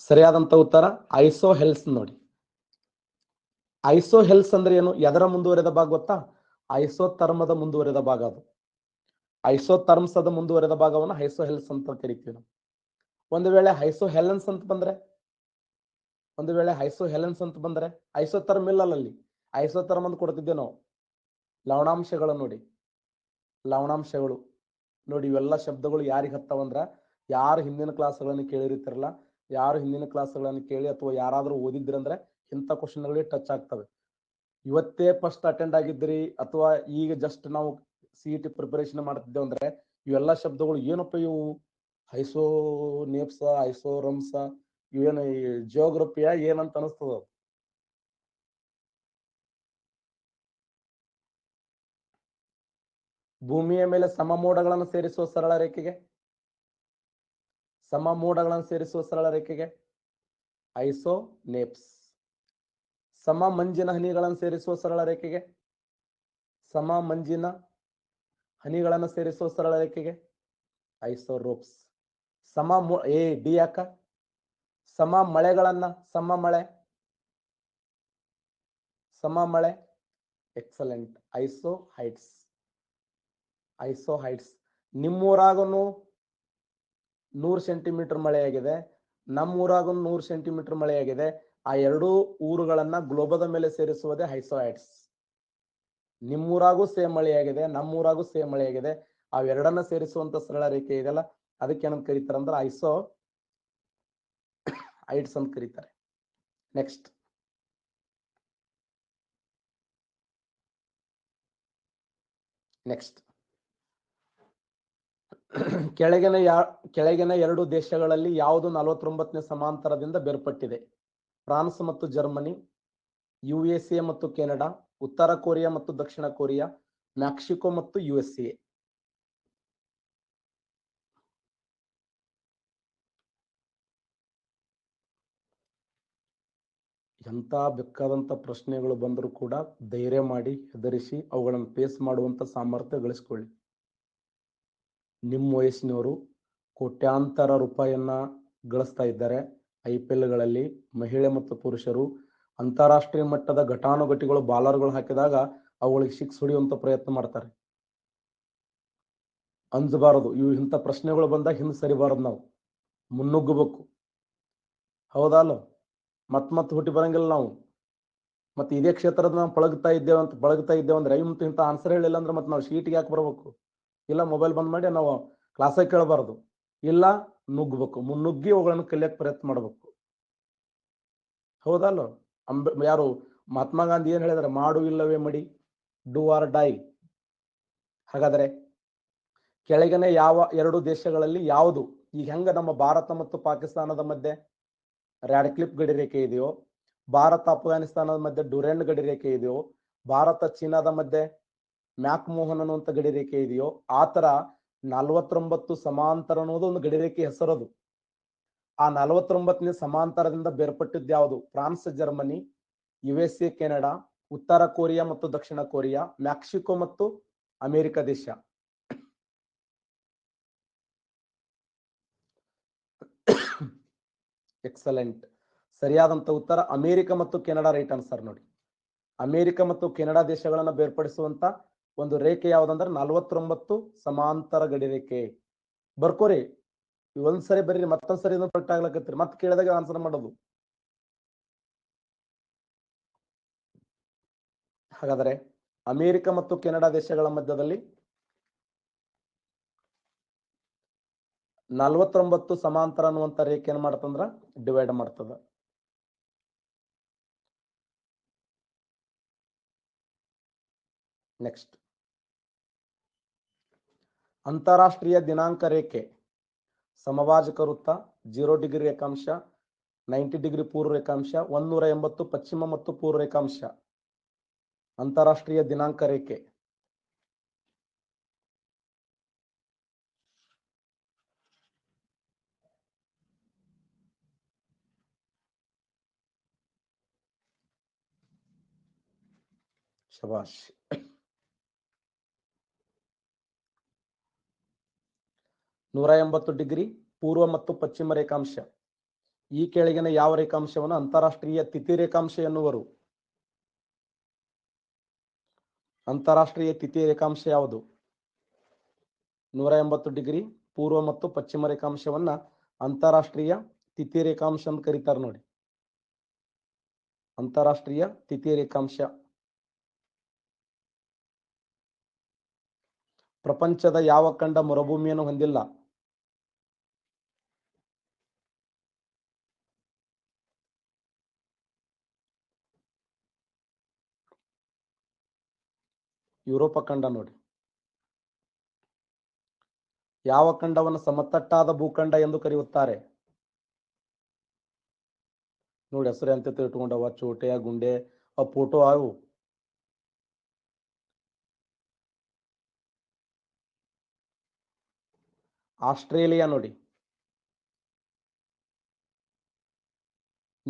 ಸರಿಯಾದಂತ ಉತ್ತರ ಐಸೋ ಹೆಲ್ಸ್ ನೋಡಿ. ಐಸೋ ಹೆಲ್ಸ್ ಅಂದ್ರೆ ಏನು? ಎದರ ಮುಂದುವರೆದ ಭಾಗ ಗೊತ್ತಾ? ಐಸೋಥರ್ಮದ ಮುಂದುವರೆದ ಭಾಗ ಅದು. ಐಸೋಥರ್ಮ್ಸದ ಮುಂದುವರೆದ ಭಾಗವನ್ನು ಐಸೋ ಹೆಲ್ಸ್ ಅಂತ ಕರಿತೀವಿ ನಾವು. ಒಂದು ವೇಳೆ ಐಸೋ ಹೆಲೆನ್ಸ್ ಅಂತ ಬಂದ್ರೆ ಐಸೋಥರ್ಮ್ ಇಲ್ಲ ಅಲ್ಲಿ. ಐಸೋಥರ್ಮ್ ಅಂತ ಕೊಡ್ತಿದ್ದೆ ನಾವು. ಲವಣಾಂಶಗಳು ನೋಡಿ, ಲವಣಾಂಶಗಳು ನೋಡಿ. ಇವೆಲ್ಲ ಶಬ್ದಗಳು ಯಾರಿಗೆ ಹತ್ತವಂದ್ರ, ಯಾರು ಹಿಂದಿನ ಕ್ಲಾಸ್ಗಳನ್ನು ಕೇಳಿರ್ತಿರಲ್ಲ, ಯಾರು ಹಿಂದಿನ ಕ್ಲಾಸ್ಗಳನ್ನು ಕೇಳಿ ಅಥವಾ ಯಾರಾದ್ರೂ ಓದಿದ್ರಂದ್ರೆ ಇಂಥ ಕ್ವಶನ್ಗಳಿಗೆ ಟಚ್ ಆಗ್ತವೆ. ಇವತ್ತೇ ಫಸ್ಟ್ ಅಟೆಂಡ್ ಆಗಿದ್ರಿ ಅಥವಾ ಈಗ ಜಸ್ಟ್ ನಾವು CET ಪ್ರಿಪರೇಷನ್ ಮಾಡ್ತಿದ್ದೇವೆ ಅಂದ್ರೆ ಇವೆಲ್ಲ ಶಬ್ದಗಳು ಏನಪ್ಪ ಇವು? ಐಸೋನೇಪ್ಸ, ಐಸೋರಮ್ಸ, ಇವೇನು ಜಿಯೋಗ್ರಫಿಯ ಏನಂತ ಅನಿಸ್ತದ. ಭೂಮಿಯ ಮೇಲೆ ಸಮಮೋಡಗಳನ್ನು ಸೇರಿಸುವ ಸರಳ ರೇಖೆಗೆ, ಸಮಮೋಡಗಳನ್ನು ಸೇರಿಸುವ ಸರಳ ರೇಖೆಗೆ ಐಸೋನೇಪ್ಸ್. ಸಮ ಮಂಜಿನ ಹನಿಗಳನ್ನು ಸೇರಿಸುವ ಸರಳ ರೇಖೆಗೆ, ಸಮ ಮಂಜಿನ ಹನಿಗಳನ್ನು ಸೇರಿಸುವ ಸರಳ ರೇಖೆಗೆ ಐಸೋರೋಪ್ಸ್. ಡಿ ಯಾಕ? ಸಮ ಮಳೆಗಳನ್ನ, ಸಮ ಮಳೆ ಎಕ್ಸಲೆಂಟ್, ಐಸೋ ಹೈಟ್ಸ್. ನಿಮ್ಮೂರಾಗನು 100 ಸೆಂಟಿಮೀಟರ್ ಮಳೆಯಾಗಿದೆ, ನಮ್ಮೂರಾಗನು 100 ಸೆಂಟಿಮೀಟರ್ ಮಳೆಯಾಗಿದೆ. ಆ ಎರಡೂ ಊರುಗಳನ್ನ ಗ್ಲೋಬದ ಮೇಲೆ ಸೇರಿಸುವುದೇ ಐಸೋ ಹೈಟ್ಸ್. ನಿಮ್ಮೂರಾಗೂ ಸೇಮ್ ಮಳೆಯಾಗಿದೆ, ನಮ್ಮೂರಾಗೂ ಸೇಮ್ ಮಳೆಯಾಗಿದೆ. ಅವೆರಡನ್ನ ಸೇರಿಸುವಂತ ಸರಳ ರೇಖೆ ಇದೆಯಲ್ಲ, ಅದಕ್ಕೆ ಏನಂತ ಕರೀತಾರೆ ಅಂದ್ರೆ ಐಸೋ ಹೈಟ್ಸ್ ಅಂತ ಕರೀತಾರೆ. ನೆಕ್ಸ್ಟ್, ಕೆಳಗಿನ ಎರಡು ದೇಶಗಳಲ್ಲಿ ಯಾವುದು 49ನೇ ಸಮಾಂತರದಿಂದ ಬೇರ್ಪಟ್ಟಿದೆ? ಫ್ರಾನ್ಸ್ ಮತ್ತು ಜರ್ಮನಿ, USA ಮತ್ತು ಕೆನಡಾ, ಉತ್ತರ ಕೊರಿಯಾ ಮತ್ತು ದಕ್ಷಿಣ ಕೊರಿಯಾ, ಮೆಕ್ಸಿಕೋ ಮತ್ತು USA. ಎಂತ ಬೇಕಾದಂತ ಪ್ರಶ್ನೆಗಳು ಬಂದರೂ ಕೂಡ ಧೈರ್ಯ ಮಾಡಿ ಹೆದರಿಸಿ ಅವುಗಳನ್ನು ಫೇಸ್ ಮಾಡುವಂತ ಸಾಮರ್ಥ್ಯ ಗಳಿಸ್ಕೊಳ್ಳಿ. ನಿಮ್ಮ ವಯಸ್ಸಿನವರು ಕೋಟ್ಯಾಂತರ ರೂಪಾಯಿಯನ್ನ ಗಳಿಸ್ತಾ ಇದ್ದಾರೆ. IPLಗಳಲ್ಲಿ ಮಹಿಳೆ ಮತ್ತು ಪುರುಷರು ಅಂತಾರಾಷ್ಟ್ರೀಯ ಮಟ್ಟದ ಘಟಾನುಘಟಿಗಳು ಬಾಲರ್ಗಳು ಹಾಕಿದಾಗ ಅವುಗಳಿಗೆ ಸಿಕ್ಸ್ ಹೊಡೆಯುವಂತ ಪ್ರಯತ್ನ ಮಾಡ್ತಾರೆ. ಅಂಜಬಾರದು. ಇಂಥ ಪ್ರಶ್ನೆಗಳು ಬಂದಾಗ ಹಿಂದೆ ಸರಿಬಾರದು, ನಾವು ಮುನ್ನುಗ್ಗಬೇಕು. ಹೌದಲ್ಲ? ಮತ್ ಹುಟ್ಟಿ ಬರಂಗಿಲ್ಲ ನಾವು. ಮತ್ತೆ ಇದೇ ಕ್ಷೇತ್ರದ ನಾವು ಪಳಗ್ತಾ ಇದ್ದೇವೆ ಅಂದ್ರೆ ಇಂಥ ಆನ್ಸರ್ ಹೇಳಿಲ್ಲ ಅಂದ್ರೆ ಮತ್ತೆ ನಾವು ಶೀಟ್ಗೆ ಯಾಕೆ ಬರ್ಬೇಕು? ಇಲ್ಲ ಮೊಬೈಲ್ ಬಂದ್ ಮಾಡಿ ನಾವು ಕ್ಲಾಸಾಗಿ ಕೇಳಬಾರದು, ಇಲ್ಲ ನುಗ್ಗಬೇಕು. ಮುನ್ನುಗ್ಗಿ ಅವುಗಳನ್ನು ಕಲಿಯಕ್ಕೆ ಪ್ರಯತ್ನ ಮಾಡಬೇಕು. ಹೌದಲ್ಲ? ಯಾರು ಮಹಾತ್ಮ ಗಾಂಧಿ ಏನ್ ಹೇಳಿದಾರೆ? ಮಾಡು ಇಲ್ಲವೇ ಮಡಿ, ಡೂ ಆರ್ ಡೈ. ಹಾಗಾದ್ರೆ ಕೆಳಗಿನ ಯಾವ ಎರಡು ದೇಶಗಳಲ್ಲಿ ಯಾವುದು, ಈಗ ಹೆಂಗ ನಮ್ಮ ಭಾರತ ಮತ್ತು ಪಾಕಿಸ್ತಾನದ ಮಧ್ಯೆ ರ್ಯಾಡ್ಕ್ಲಿಫ್ ಗಡಿ ರೇಖೆ ಇದೆಯೋ, ಭಾರತ ಅಫ್ಘಾನಿಸ್ತಾನದ ಮಧ್ಯೆ ಡುರೆಂಡ್ ಗಡಿ ರೇಖೆ ಇದೆಯೋ, ಭಾರತ ಚೀನಾದ ಮಧ್ಯೆ ಮ್ಯಾಕ್ ಮೋಹನ್ ಅನ್ನುವಂಥ ಗಡಿ ರೇಖೆ ಇದೆಯೋ, ಆತರ 49 ಸಮಾಂತರ ಅನ್ನೋದು ಒಂದು ಗಡಿ ರೇಖೆ ಹೆಸರದು. ಆ 49ನೇ ಸಮಾಂತರದಿಂದ ಬೇರ್ಪಟ್ಟಿದ್ದು ಯಾವುದು? ಫ್ರಾನ್ಸ್, ಜರ್ಮನಿ, USA, ಕೆನಡಾ, ಉತ್ತರ ಕೊರಿಯಾ ಮತ್ತು ದಕ್ಷಿಣ ಕೊರಿಯಾ, ಮೆಕ್ಸಿಕೋ ಮತ್ತು ಅಮೆರಿಕ ದೇಶ. ಎಕ್ಸಲೆಂಟ್. ಸರಿಯಾದಂತ ಉತ್ತರ ಅಮೆರಿಕ ಮತ್ತು ಕೆನಡಾ. ರೈಟ್ ಆನ್ಸರ್ ನೋಡಿ. ಅಮೆರಿಕ ಮತ್ತು ಕೆನಡಾ ದೇಶಗಳನ್ನ ಬೇರ್ಪಡಿಸುವಂತ ಒಂದು ರೇಖೆ ಯಾವ್ದಂದ್ರೆ 49 ಸಮಾಂತರ ಗಡಿ ರೇಖೆ. ಬರ್ಕೋರಿ, ಒಂದ್ಸರಿ ಬರ್ರಿ, ಮತ್ತೊಂದ್ಸರಿ ಪಲ್ಟ್ ಆಗ್ಲಕತ್ರಿ, ಮತ್ತೆ ಕೇಳಿದಾಗ ಆನ್ಸರ್ ಮಾಡೋದು. ಹಾಗಾದರೆ ಅಮೆರಿಕ ಮತ್ತು ಕೆನಡಾ ದೇಶಗಳ ಮಧ್ಯದಲ್ಲಿ 49 ಸಮಾಂತರ ಅನ್ನುವಂಥ ರೇಖೆ ಏನ್ ಮಾಡ್ತಂದ್ರ ಡಿವೈಡ್ ಮಾಡ್ತದ. ನೆಕ್ಸ್ಟ್, ಅಂತಾರಾಷ್ಟ್ರೀಯ ದಿನಾಂಕ ರೇಖೆ ಸಮಭಾಜಕ ವೃತ್ತ 0 ಡಿಗ್ರಿ ರೇಖಾಂಶ, 90 ಡಿಗ್ರಿ ಪೂರ್ವ ರೇಖಾಂಶ, 180 ಪಶ್ಚಿಮ ಮತ್ತು ಪೂರ್ವ ರೇಖಾಂಶ. ಅಂತಾರಾಷ್ಟ್ರೀಯ ದಿನಾಂಕ ರೇಖೆ ಶಬಾಷ್. 180 ಡಿಗ್ರಿ ಪೂರ್ವ ಮತ್ತು ಪಶ್ಚಿಮ ರೇಖಾಂಶ. ಈ ಕೆಳಗಿನ ಯಾವ ರೇಖಾಂಶವನ್ನು ಅಂತಾರಾಷ್ಟ್ರೀಯ ತಿಥಿ ರೇಖಾಂಶ ಎನ್ನುವರು? ಅಂತಾರಾಷ್ಟ್ರೀಯ ತಿಥಿ ರೇಖಾಂಶ ಯಾವುದು? 180 ಡಿಗ್ರಿ ಪೂರ್ವ ಮತ್ತು ಪಶ್ಚಿಮ ರೇಖಾಂಶವನ್ನ ಅಂತಾರಾಷ್ಟ್ರೀಯ ತಿಥಿ ರೇಖಾಂಶ ಅಂತ ಕರೀತಾರೆ ನೋಡಿ. ಅಂತಾರಾಷ್ಟ್ರೀಯ ತಿಥಿ ರೇಖಾಂಶ. ಪ್ರಪಂಚದ ಯಾವ ಖಂಡ ಮರುಭೂಮಿಯನ್ನು ಹೊಂದಿಲ್ಲ? ಯುರೋಪ ಖಂಡ ನೋಡಿ. ಯಾವ ಖಂಡವನ್ನು ಸಮತಟ್ಟಾದ ಭೂಖಂಡ ಎಂದು ಕರೆಯುತ್ತಾರೆ? ನೋಡಿ ಹೆಸರು ಅಂತ ಇಟ್ಕೊಂಡವ, ಚೋಟೆಯ ಗುಂಡೆ, ಆ ಫೋಟೋ ಅವು. ಆಸ್ಟ್ರೇಲಿಯಾ ನೋಡಿ.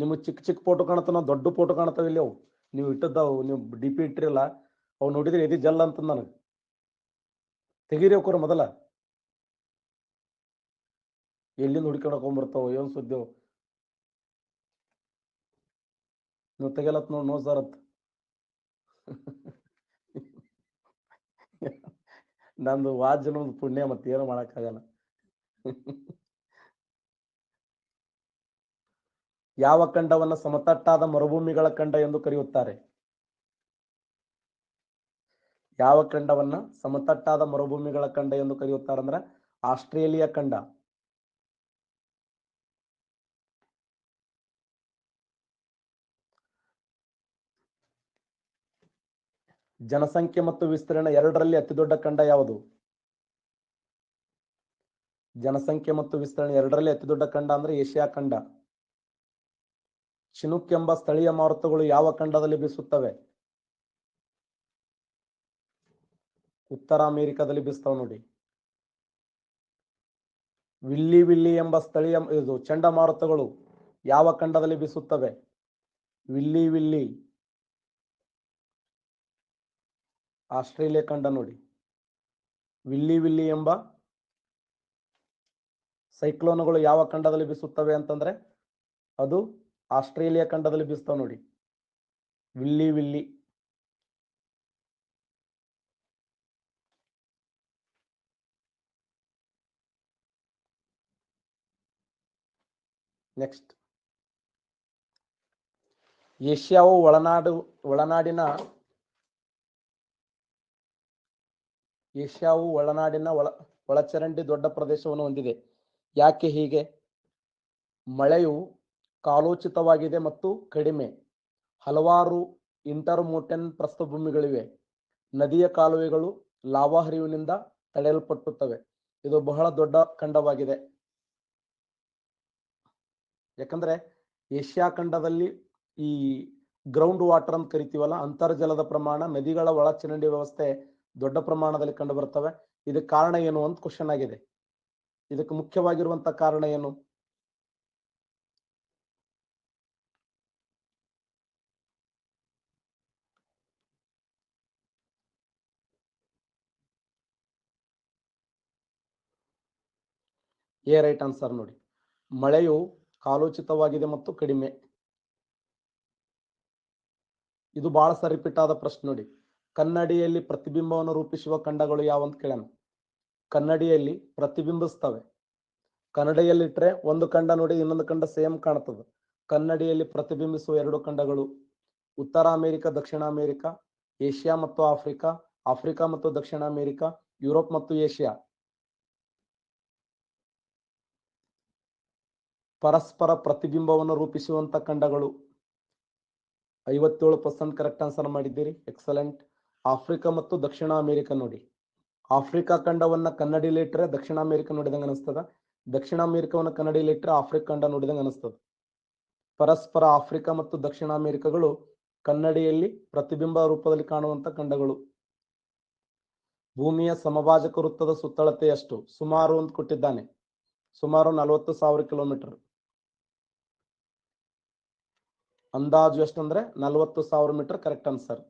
ನಿಮಗೆ ಚಿಕ್ಕ ಚಿಕ್ಕ ಫೋಟೋ ಕಾಣುತ್ತ, ನಾವು ದೊಡ್ಡ ಫೋಟೋ ಕಾಣ್ತಾವ ಇಲ್ಲಿ. ಅವು ನೀವು ಇಟ್ಟದ್ದವು, ನೀವು ಡಿ ಪಿ ಇಟ್ಟಿರಲ್ಲ, ಅವು ನೋಡಿದ್ರೆ ಎದಿ ಜಲ್ ಅಂತ ನನಗೆ. ತೆಗೀರಿ ಅವಕ್ರ ಮೊದಲ. ಎಲ್ಲಿಂದ ಹುಡ್ಕೊಂಡ್ಬರ್ತಾವ, ಏನ್ ಸುದ್ದೇವು ನೀವು ತೆಗೆಲತ್ ನೋಡಿ. ನೋ ಸರ್ ಅಂತ ನಂದು ವಾಜ್ಯನ ಒಂದು ಪುಣ್ಯ, ಮತ್ತೆ ಏನೋ ಮಾಡಕ್ಕಾಗಲ್ಲ. ಯಾವ ಖಂಡವನ್ನು ಸಮತಟ್ಟಾದ ಮರುಭೂಮಿಗಳ ಖಂಡ ಎಂದು ಕರೆಯುತ್ತಾರೆ? ಯಾವ ಖಂಡವನ್ನ ಸಮತಟ್ಟಾದ ಮರುಭೂಮಿಗಳ ಖಂಡ ಎಂದು ಕರೆಯುತ್ತಾರೆ ಅಂದ್ರೆ ಆಸ್ಟ್ರೇಲಿಯಾ ಖಂಡ. ಜನಸಂಖ್ಯೆ ಮತ್ತು ವಿಸ್ತೀರ್ಣ ಎರಡರಲ್ಲಿ ಅತಿ ದೊಡ್ಡ ಖಂಡ ಯಾವುದು? ಜನಸಂಖ್ಯೆ ಮತ್ತು ವಿಸ್ತೀರ್ಣ ಎರಡರಲ್ಲಿ ಅತಿ ದೊಡ್ಡ ಖಂಡ ಅಂದ್ರೆ ಏಷ್ಯಾ ಖಂಡ. ಚಿನುಕ್ ಎಂಬ ಸ್ಥಳೀಯ ಮಾರುತಗಳು ಯಾವ ಖಂಡದಲ್ಲಿ ಬೀಸುತ್ತವೆ? ಉತ್ತರ ಅಮೆರಿಕದಲ್ಲಿ ಬೀಸ್ತಾವ ನೋಡಿ. ವಿಲ್ಲಿ ವಿಲ್ಲಿ ಎಂಬ ಸ್ಥಳೀಯ ಚಂಡಮಾರುತಗಳು ಯಾವ ಖಂಡದಲ್ಲಿ ಬೀಸುತ್ತವೆ? ವಿಲ್ಲಿ ವಿಲ್ಲಿ ಆಸ್ಟ್ರೇಲಿಯಾ ಖಂಡ ನೋಡಿ. ವಿಲ್ಲಿ ವಿಲ್ಲಿ ಎಂಬ ಸೈಕ್ಲೋನ್ಗಳು ಯಾವ ಖಂಡದಲ್ಲಿ ಬೀಸುತ್ತವೆ ಅಂತಂದ್ರೆ ಅದು ಆಸ್ಟ್ರೇಲಿಯಾ ಖಂಡದಲ್ಲಿ ಬೀಸ್ತಾವ ನೋಡಿ. ವಿಲ್ಲಿ ವಿಲ್ಲಿ. ನೆಕ್ಸ್ಟ್, ಏಷ್ಯಾವು ಒಳನಾಡಿನ ಒಳಚರಂಡಿ ದೊಡ್ಡ ಪ್ರದೇಶವನ್ನು ಹೊಂದಿದೆ. ಯಾಕೆ ಹೀಗೆ? ಮಳೆಯು ಕಾಲೋಚಿತವಾಗಿದೆ ಮತ್ತು ಕಡಿಮೆ. ಹಲವಾರು ಇಂಟರ್ಮೋಟೆನ್ ಪ್ರಸ್ಥಭೂಮಿಗಳಿವೆ. ನದಿಯ ಕಾಲುವೆಗಳು ಲಾವಾ ಹರಿವಿನಿಂದ ತಡೆಯಲ್ಪಟ್ಟುತ್ತವೆ. ಇದು ಬಹಳ ದೊಡ್ಡ ಖಂಡವಾಗಿದೆ. ಯಾಕಂದ್ರೆ ಏಷ್ಯಾ ಖಂಡದಲ್ಲಿ ಈ ಗ್ರೌಂಡ್ ವಾಟರ್ ಅಂತ ಕರಿತೀವಲ್ಲ, ಅಂತರ್ಜಲದ ಪ್ರಮಾಣ, ನದಿಗಳ ಒಳಚರಂಡಿ ವ್ಯವಸ್ಥೆ ದೊಡ್ಡ ಪ್ರಮಾಣದಲ್ಲಿ ಕಂಡು ಬರ್ತವೆ. ಇದಕ್ಕೆ ಕಾರಣ ಏನು ಅಂತ ಕ್ವಶನ್ ಆಗಿದೆ. ಇದಕ್ಕೆ ಮುಖ್ಯವಾಗಿರುವಂತ ಕಾರಣ ಏನು? ಎ ರೈಟ್ ಆನ್ಸರ್ ನೋಡಿ. ಮಳೆಯು ಕಾಲೋಚಿತವಾಗಿದೆ ಮತ್ತು ಕಡಿಮೆ. ಇದು ಬಹಳ ಸರಿ ರಿಪೀಟ್ ಆದ ಪ್ರಶ್ನೆ ನೋಡಿ. ಕನ್ನಡಿಯಲ್ಲಿ ಪ್ರತಿಬಿಂಬವನ್ನು ರೂಪಿಸುವ ಖಂಡಗಳು ಯಾವಂತ ಕೇಳೋಣ. ಕನ್ನಡಿಯಲ್ಲಿ ಪ್ರತಿಬಿಂಬಿಸ್ತವೆ. ಕನ್ನಡಿಯಲ್ಲಿಟ್ರೆ ಒಂದು ಖಂಡ ನೋಡಿ, ಇನ್ನೊಂದು ಖಂಡ ಸೇಮ್ ಕಾಣ್ತದೆ. ಕನ್ನಡಿಯಲ್ಲಿ ಪ್ರತಿಬಿಂಬಿಸುವ ಎರಡು ಖಂಡಗಳು ಉತ್ತರ ಅಮೆರಿಕ, ದಕ್ಷಿಣ ಅಮೆರಿಕ. ಏಷ್ಯಾ ಮತ್ತು ಆಫ್ರಿಕಾ, ಆಫ್ರಿಕಾ ಮತ್ತು ದಕ್ಷಿಣ ಅಮೆರಿಕಾ, ಯುರೋಪ್ ಮತ್ತು ಏಷ್ಯಾ. ಪರಸ್ಪರ ಪ್ರತಿಬಿಂಬವನ್ನು ರೂಪಿಸುವಂತ ಖಂಡಗಳು. 57% ಕರೆಕ್ಟ್ ಆನ್ಸರ್ ಮಾಡಿದ್ದೀರಿ, ಎಕ್ಸಲೆಂಟ್. ಆಫ್ರಿಕಾ ಮತ್ತು ದಕ್ಷಿಣ ಅಮೆರಿಕ ನೋಡಿ. ಆಫ್ರಿಕಾ ಖಂಡವನ್ನ ಕನ್ನಡಿಲಿ ಇಟ್ಟರೆ ದಕ್ಷಿಣ ಅಮೆರಿಕ ನೋಡಿದಂಗೆ ಅನಿಸ್ತದ, ದಕ್ಷಿಣ ಅಮೆರಿಕವನ್ನ ಕನ್ನಡಿಲಿ ಇಟ್ಟರೆ ಆಫ್ರಿಕಾ ಖಂಡ ನೋಡಿದಂಗೆ ಅನಿಸ್ತದ. ಪರಸ್ಪರ ಆಫ್ರಿಕಾ ಮತ್ತು ದಕ್ಷಿಣ ಅಮೆರಿಕಗಳು ಕನ್ನಡಿಯಲ್ಲಿ ಪ್ರತಿಬಿಂಬ ರೂಪದಲ್ಲಿ ಕಾಣುವಂತ ಖಂಡಗಳು. ಭೂಮಿಯ ಸಮಭಾಜಕ ವೃತ್ತದ ಸುತ್ತಳತೆ ಎಷ್ಟು? ಸುಮಾರು ಅಂತ ಕೊಟ್ಟಿದ್ದಾನೆ, ಸುಮಾರು 40,000 ಕಿಲೋಮೀಟರ್. ಅಂದಾಜು ಎಷ್ಟಂದ್ರೆ 40,000 ಮೀಟರ್ ಕರೆಕ್ಟ್ ಆನ್ಸರ್.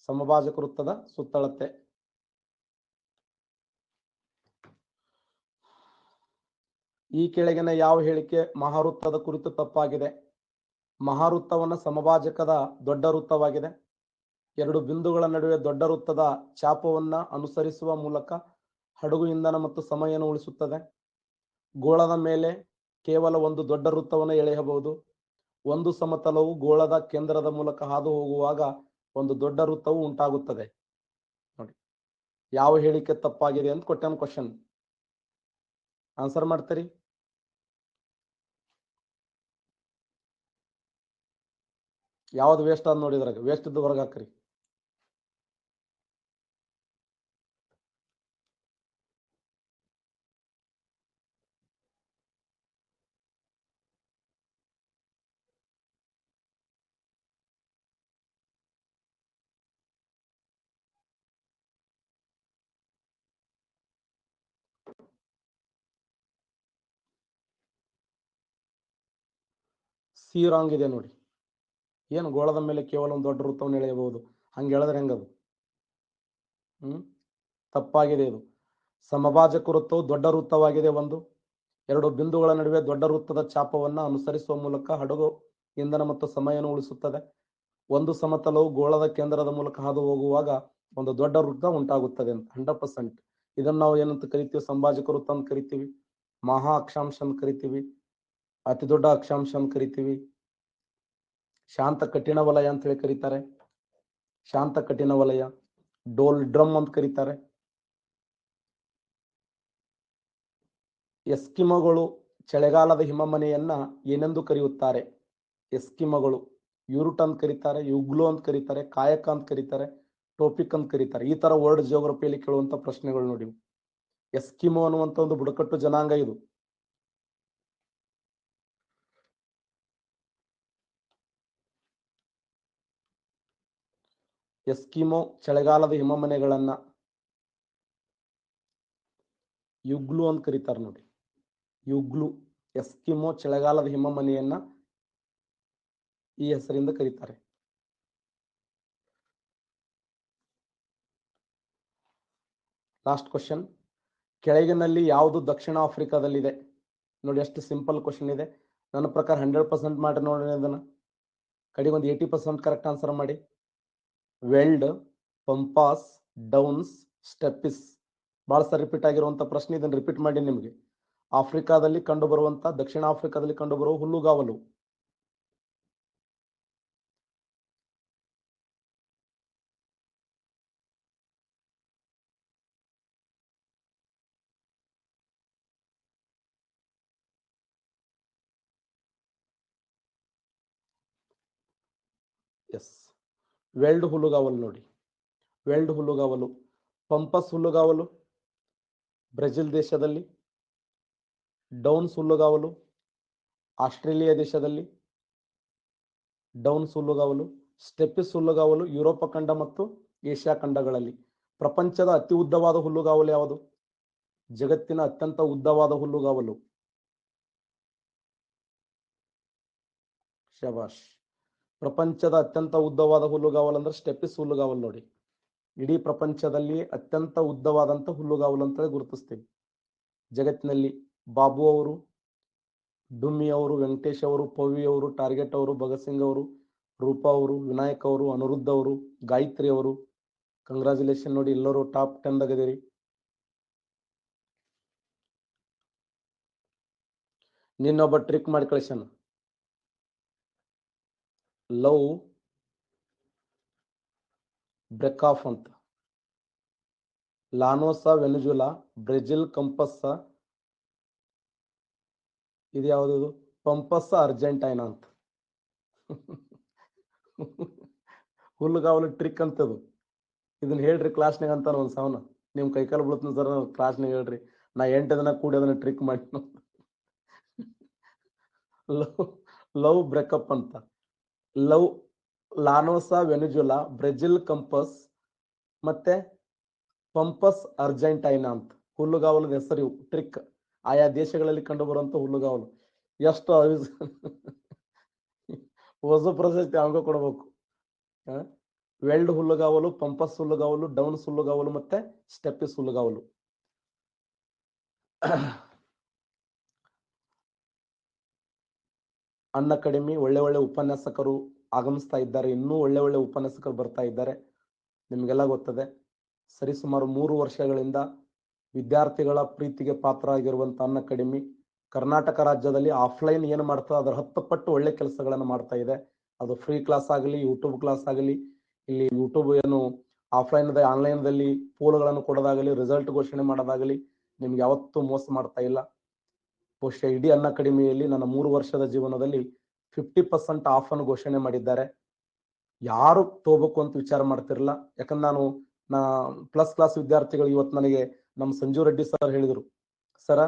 ಸಮಭಾಜಕ ವೃತ್ತದ ಸುತ್ತಳತೆ. ಈ ಕೆಳಗಿನ ಯಾವ ಹೇಳಿಕೆ ಮಹಾವೃತ್ತದ ಕುರಿತು ತಪ್ಪಾಗಿದೆ? ಮಹಾವೃತ್ತವನ್ನ ಸಮಭಾಜಕದ ದೊಡ್ಡ ವೃತ್ತವಾಗಿದೆ. ಎರಡು ಬಿಂದುಗಳ ನಡುವೆ ದೊಡ್ಡ ವೃತ್ತದ ಚಾಪವನ್ನ ಅನುಸರಿಸುವ ಮೂಲಕ ಹಡಗು ಇಂಧನ ಮತ್ತು ಸಮಯವನ್ನು ಉಳಿಸುತ್ತದೆ. ಗೋಳದ ಮೇಲೆ ಕೇವಲ ಒಂದು ದೊಡ್ಡ ವೃತ್ತವನ್ನು ಎಳೆಯಬಹುದು. ಒಂದು ಸಮತಲವು ಗೋಳದ ಕೇಂದ್ರದ ಮೂಲಕ ಹಾದು ಹೋಗುವಾಗ ಒಂದು ದೊಡ್ಡ ವೃತ್ತವು ಉಂಟಾಗುತ್ತದೆ. ನೋಡಿ, ಯಾವ ಹೇಳಿಕೆ ತಪ್ಪಾಗಿದೆ ಅಂತ ಕೊಟ್ಟೆ ಕ್ವಶನ್. ಆನ್ಸರ್ ಮಾಡ್ತೀರಿ? ಯಾವ್ದು ವೇಸ್ಟ್ ಆದ್ ನೋಡಿದ್ರಾಗ ವೇಸ್ಟ್ ಇದ್ದು ಹೊರಗೆ ಹಾಕ್ರಿ. ಸಿ ರಾಂಗ್ ಇದೆ ನೋಡಿ. ಏನು ಗೋಳದ ಮೇಲೆ ಕೇವಲ ಒಂದು ದೊಡ್ಡ ವೃತ್ತವನ್ನು ಎಳೆಯಬಹುದು, ಹಂಗೆ ಎಳೆದ್ರೆ ಹೆಂಗದು? ತಪ್ಪಾಗಿದೆ ಇದು. ಸಮಭಾಜಕ ವೃತ್ತವು ದೊಡ್ಡ ವೃತ್ತವಾಗಿದೆ. ಒಂದು ಎರಡು ಬಿಂದುಗಳ ನಡುವೆ ದೊಡ್ಡ ವೃತ್ತದ ಚಾಪವನ್ನ ಅನುಸರಿಸುವ ಮೂಲಕ ಹಡಗು ಇಂಧನ ಮತ್ತು ಸಮಯವನ್ನು ಉಳಿಸುತ್ತದೆ. ಒಂದು ಸಮತಲವು ಗೋಳದ ಕೇಂದ್ರದ ಮೂಲಕ ಹಾದು ಹೋಗುವಾಗ ಒಂದು ದೊಡ್ಡ ವೃತ್ತ ಉಂಟಾಗುತ್ತದೆ ಅಂತ. 100%. ಇದನ್ನ ನಾವು ಏನಂತ ಕರಿತೀವಿ? ಸಂಭಾಜಕ ವೃತ್ತ ಅಂತ ಕರಿತೀವಿ, ಮಹಾ ಅಕ್ಷಾಂಶ ಅಂತ ಕರಿತೀವಿ, ಅತಿ ದೊಡ್ಡ ಅಕ್ಷಾಂಶ ಅಂತ ಕರಿತೀವಿ, ಶಾಂತ ಕಠಿಣ ವಲಯ ಅಂತ ಹೇಳಿ ಕರೀತಾರೆ, ಶಾಂತ ಕಠಿಣ ವಲಯ, ಡೋಲ್ ಡ್ರಮ್ ಅಂತ ಕರೀತಾರೆ. ಎಸ್ಕಿಮೋಗಳು ಚಳಿಗಾಲದ ಹಿಮಮನೆಯನ್ನ ಏನೆಂದು ಕರೆಯುತ್ತಾರೆ? ಎಸ್ಕಿಮೋಗಳು ಯೂರುಟ್ ಅಂತ ಕರೀತಾರೆ, ಯುಗ್ಲು ಅಂತ ಕರೀತಾರೆ, ಕಾಯಕ ಅಂತ ಕರೀತಾರೆ, ಟೋಪಿಕ್ ಅಂತ ಕರೀತಾರೆ. ಈ ತರ ವರ್ಲ್ಡ್ ಜಿಯೋಗ್ರಫಿಯಲ್ಲಿ ಕೇಳುವಂತ ಪ್ರಶ್ನೆಗಳು ನೋಡಿ. ಎಸ್ಕಿಮೋ ಅನ್ನುವಂತ ಒಂದು ಬುಡಕಟ್ಟು ಜನಾಂಗ ಇದು. ಎಸ್ಕಿಮೋ ಚಳಿಗಾಲದ ಹಿಮಮನೆಗಳನ್ನ ಯುಗ್ಲು ಅಂತ ಕರೀತಾರೆ ನೋಡಿ. ಯುಗ್ಲು, ಎಸ್ಕಿಮೋ ಚಳಿಗಾಲದ ಹಿಮಮನೆಯನ್ನ ಈ ಹೆಸರಿಂದ ಕರೀತಾರೆ. Last question. ಕೆಳಗಿನಲ್ಲಿ ಯಾವುದು ದಕ್ಷಿಣ ಆಫ್ರಿಕಾದಲ್ಲಿದೆ? ನೋಡಿ, ಎಷ್ಟು ಸಿಂಪಲ್ ಕ್ವಶನ್ ಇದೆ. ನನ್ನ ಪ್ರಕಾರ 100% ಮಾಡಿ ನೋಡಿ. ಅದನ್ನ ಕಡೆಗೆ ಒಂದು 80% ಕರೆಕ್ಟ್ ಆನ್ಸರ್ ಮಾಡಿ. Veld, pampas, downs, steppes. ಬಹಳ ಸರಿ ರಿಪೀಟ್ ಆಗಿರುವಂತ ಪ್ರಶ್ನೆ. ಇದನ್ನು ರಿಪೀಟ್ ಮಾಡಿ ನಿಮಗೆ. ಆಫ್ರಿಕಾದಲ್ಲಿ ಕಂಡು ಬರುವಂತ, ದಕ್ಷಿಣ ಆಫ್ರಿಕಾದಲ್ಲಿ ಕಂಡು ಬರುವ ಹುಲ್ಲುಗಾವಲು. ಎಸ್, ವೆಲ್ಡ್ ಹುಲ್ಲುಗಾವಲು ನೋಡಿ. ವೆಲ್ಡ್ ಹುಲ್ಲುಗಾವಲು. ಪಂಪಸ್ ಹುಲ್ಲುಗಾವಲು ಬ್ರೆಜಿಲ್ ದೇಶದಲ್ಲಿ, ಡೌನ್ಸ್ ಹುಲ್ಲುಗಾವಲು ಆಸ್ಟ್ರೇಲಿಯಾ ದೇಶದಲ್ಲಿ, ಡೌನ್ಸ್ ಹುಲ್ಲುಗಾವಲು. ಸ್ಟೆಪಿಸ್ ಹುಲ್ಲುಗಾವಲು ಯುರೋಪ ಖಂಡ ಮತ್ತು ಏಷ್ಯಾ ಖಂಡಗಳಲ್ಲಿ. ಪ್ರಪಂಚದ ಅತಿ ಉದ್ದವಾದ ಹುಲ್ಲುಗಾವಲು ಯಾವುದು? ಜಗತ್ತಿನ ಅತ್ಯಂತ ಉದ್ದವಾದ ಹುಲ್ಲುಗಾವಲು. ಶಬಾಷ್. ಪ್ರಪಂಚದ ಅತ್ಯಂತ ಉದ್ದವಾದ ಹುಲ್ಲುಗಾವಲು ಅಂದ್ರೆ ಸ್ಟೆಪಿಸ್ ಹುಲ್ಲುಗಾವಲು ನೋಡಿ. ಇಡೀ ಪ್ರಪಂಚದಲ್ಲಿ ಅತ್ಯಂತ ಉದ್ದವಾದಂತ ಹುಲ್ಲುಗಾವಲು ಅಂತ ಗುರುತಿಸ್ತೀವಿ. ಜಗತ್ತಿನಲ್ಲಿ ಬಾಬು ಅವರು, ಡುಮ್ಮಿ ಅವರು, ವೆಂಕಟೇಶ್ ಅವರು, ಪವಿ ಅವರು, ಟಾರ್ಗೆಟ್ ಅವರು, ಭಗತ್ ಸಿಂಗ್ ಅವರು, ರೂಪಾ ಅವರು, ವಿನಾಯಕ್ ಅವರು, ಅನಿರುದ್ಧ ಅವರು, ಗಾಯತ್ರಿ ಅವರು. ಕಂಗ್ರಾಚುಲೇಷನ್ ನೋಡಿ, ಎಲ್ಲರೂ ಟಾಪ್ 10 ದಾಗದಿರಿ. ನಿನ್ನೊಬ್ಬ ಟ್ರಿಕ್ ಮಾಡಿ ಕಳಿಸ್ಯಾನ. ಲವ್ ಬ್ರೆಕಾಫ್ ಅಂತ, ಲಾನೋಸಾ ವೆನಿಜುಲಾ, ಬ್ರೆಜಿಲ್ ಕಂಪಸ್, ಇದು ಯಾವುದು, ಪಂಪಸ್ ಅರ್ಜೆಂಟೈನಾ ಅಂತ. ಹುಲ್ಲುಗಾವಲು ಟ್ರಿಕ್ ಅಂತದು. ಇದನ್ನ ಹೇಳ್ರಿ ಕ್ಲಾಸ್ನಾಗ ಅಂತ ಒಂದ್ ಸಾವನ, ನಿಮ್ ಕೈಕಾಲು ಬಿಡುತ್ತ ಸರ್ ಕ್ಲಾಸ್ನಾಗ ಹೇಳ್ರಿ, ನಾ 8 ದಿನ ಕೂಡಿ ಅದನ್ನ ಟ್ರಿಕ್ ಮಾಡಿ. ಲವ್ ಬ್ರೇಕಪ್ ಅಂತ, ಲವ್ ಲಾನೋಸಾ ವೆನಿಜುಲಾ, ಬ್ರೆಜಿಲ್ ಕಂಪಸ್ ಮತ್ತೆ ಪಂಪಸ್ ಅರ್ಜೆಂಟೈನಾ ಅಂತ ಹುಲ್ಲುಗಾವಲದ ಹೆಸರು ಇವು. ಟ್ರಿಕ್, ಆಯಾ ದೇಶಗಳಲ್ಲಿ ಕಂಡು ಬರುವಂತ ಹುಲ್ಲುಗಾವಲು. ಎಷ್ಟು ಹೊಸ ಪ್ರಶಸ್ತಿ ಅವಂಗ ಕೊಡಬೇಕು. ವೆಲ್ಡ್ ಹುಲ್ಲುಗಾವಲು, ಪಂಪಸ್ ಹುಲ್ಲುಗಾವಲು, ಡೌನ್ಸ್ ಹುಲ್ಲುಗಾವಲು ಮತ್ತೆ ಸ್ಟೆಪ್ಪಿಸ್ ಹುಲ್ಲುಗಾವಲು. ಅನ್ನ ಅಕಾಡೆಮಿ ಒಳ್ಳೆ ಒಳ್ಳೆ ಉಪನ್ಯಾಸಕರು ಆಗಮಿಸ್ತಾ ಇದ್ದಾರೆ, ಇನ್ನೂ ಒಳ್ಳೆ ಒಳ್ಳೆ ಉಪನ್ಯಾಸಕರು ಬರ್ತಾ ಇದ್ದಾರೆ, ನಿಮಗೆಲ್ಲ ಗೊತ್ತದೆ. ಸರಿಸುಮಾರು 3 ವರ್ಷಗಳಿಂದ ವಿದ್ಯಾರ್ಥಿಗಳ ಪ್ರೀತಿಗೆ ಪಾತ್ರ ಆಗಿರುವಂತ ಅನ್ನ ಅಕಾಡೆಮಿ ಕರ್ನಾಟಕ ರಾಜ್ಯದಲ್ಲಿ ಆಫ್ಲೈನ್ ಏನು ಮಾಡ್ತಾ ಅದರ 10 ಪಟ್ಟು ಒಳ್ಳೆ ಕೆಲಸಗಳನ್ನು ಮಾಡ್ತಾ ಇದೆ. ಅದು ಫ್ರೀ ಕ್ಲಾಸ್ ಆಗಲಿ, ಯೂಟ್ಯೂಬ್ ಕ್ಲಾಸ್ ಆಗಲಿ, ಇಲ್ಲಿ ಯೂಟ್ಯೂಬ್ ಏನು ಆಫ್ಲೈನ್ ಆನ್ಲೈನ್ದಲ್ಲಿ ಪೋಲ್ಗಳನ್ನು ಕೊಡೋದಾಗಲಿ, ರಿಸಲ್ಟ್ ಘೋಷಣೆ ಮಾಡೋದಾಗಲಿ, ನಿಮ್ಗೆ ಯಾವತ್ತೂ ಮೋಸ ಮಾಡ್ತಾ ಇಲ್ಲ. ಬಹುಶಃ ಇಡೀ ಅನ್ನ ಅಕಾಡೆಮಿಯಲ್ಲಿ ನನ್ನ 3 ವರ್ಷದ ಜೀವನದಲ್ಲಿ 50% ಆಫ್ ಅನ್ನು ಘೋಷಣೆ ಮಾಡಿದ್ದಾರೆ. ಯಾರು ತಗೋಬೇಕು ಅಂತ ವಿಚಾರ ಮಾಡ್ತಿರಲ್ಲ, ಯಾಕಂದ್ರೆ ನಾ ಪ್ಲಸ್ ಕ್ಲಾಸ್ ವಿದ್ಯಾರ್ಥಿಗಳು ಇವತ್ತು ನನಗೆ ನಮ್ಮ ಸಂಜೀವ್ ರೆಡ್ಡಿ ಸರ್ ಹೇಳಿದ್ರು, ಸರ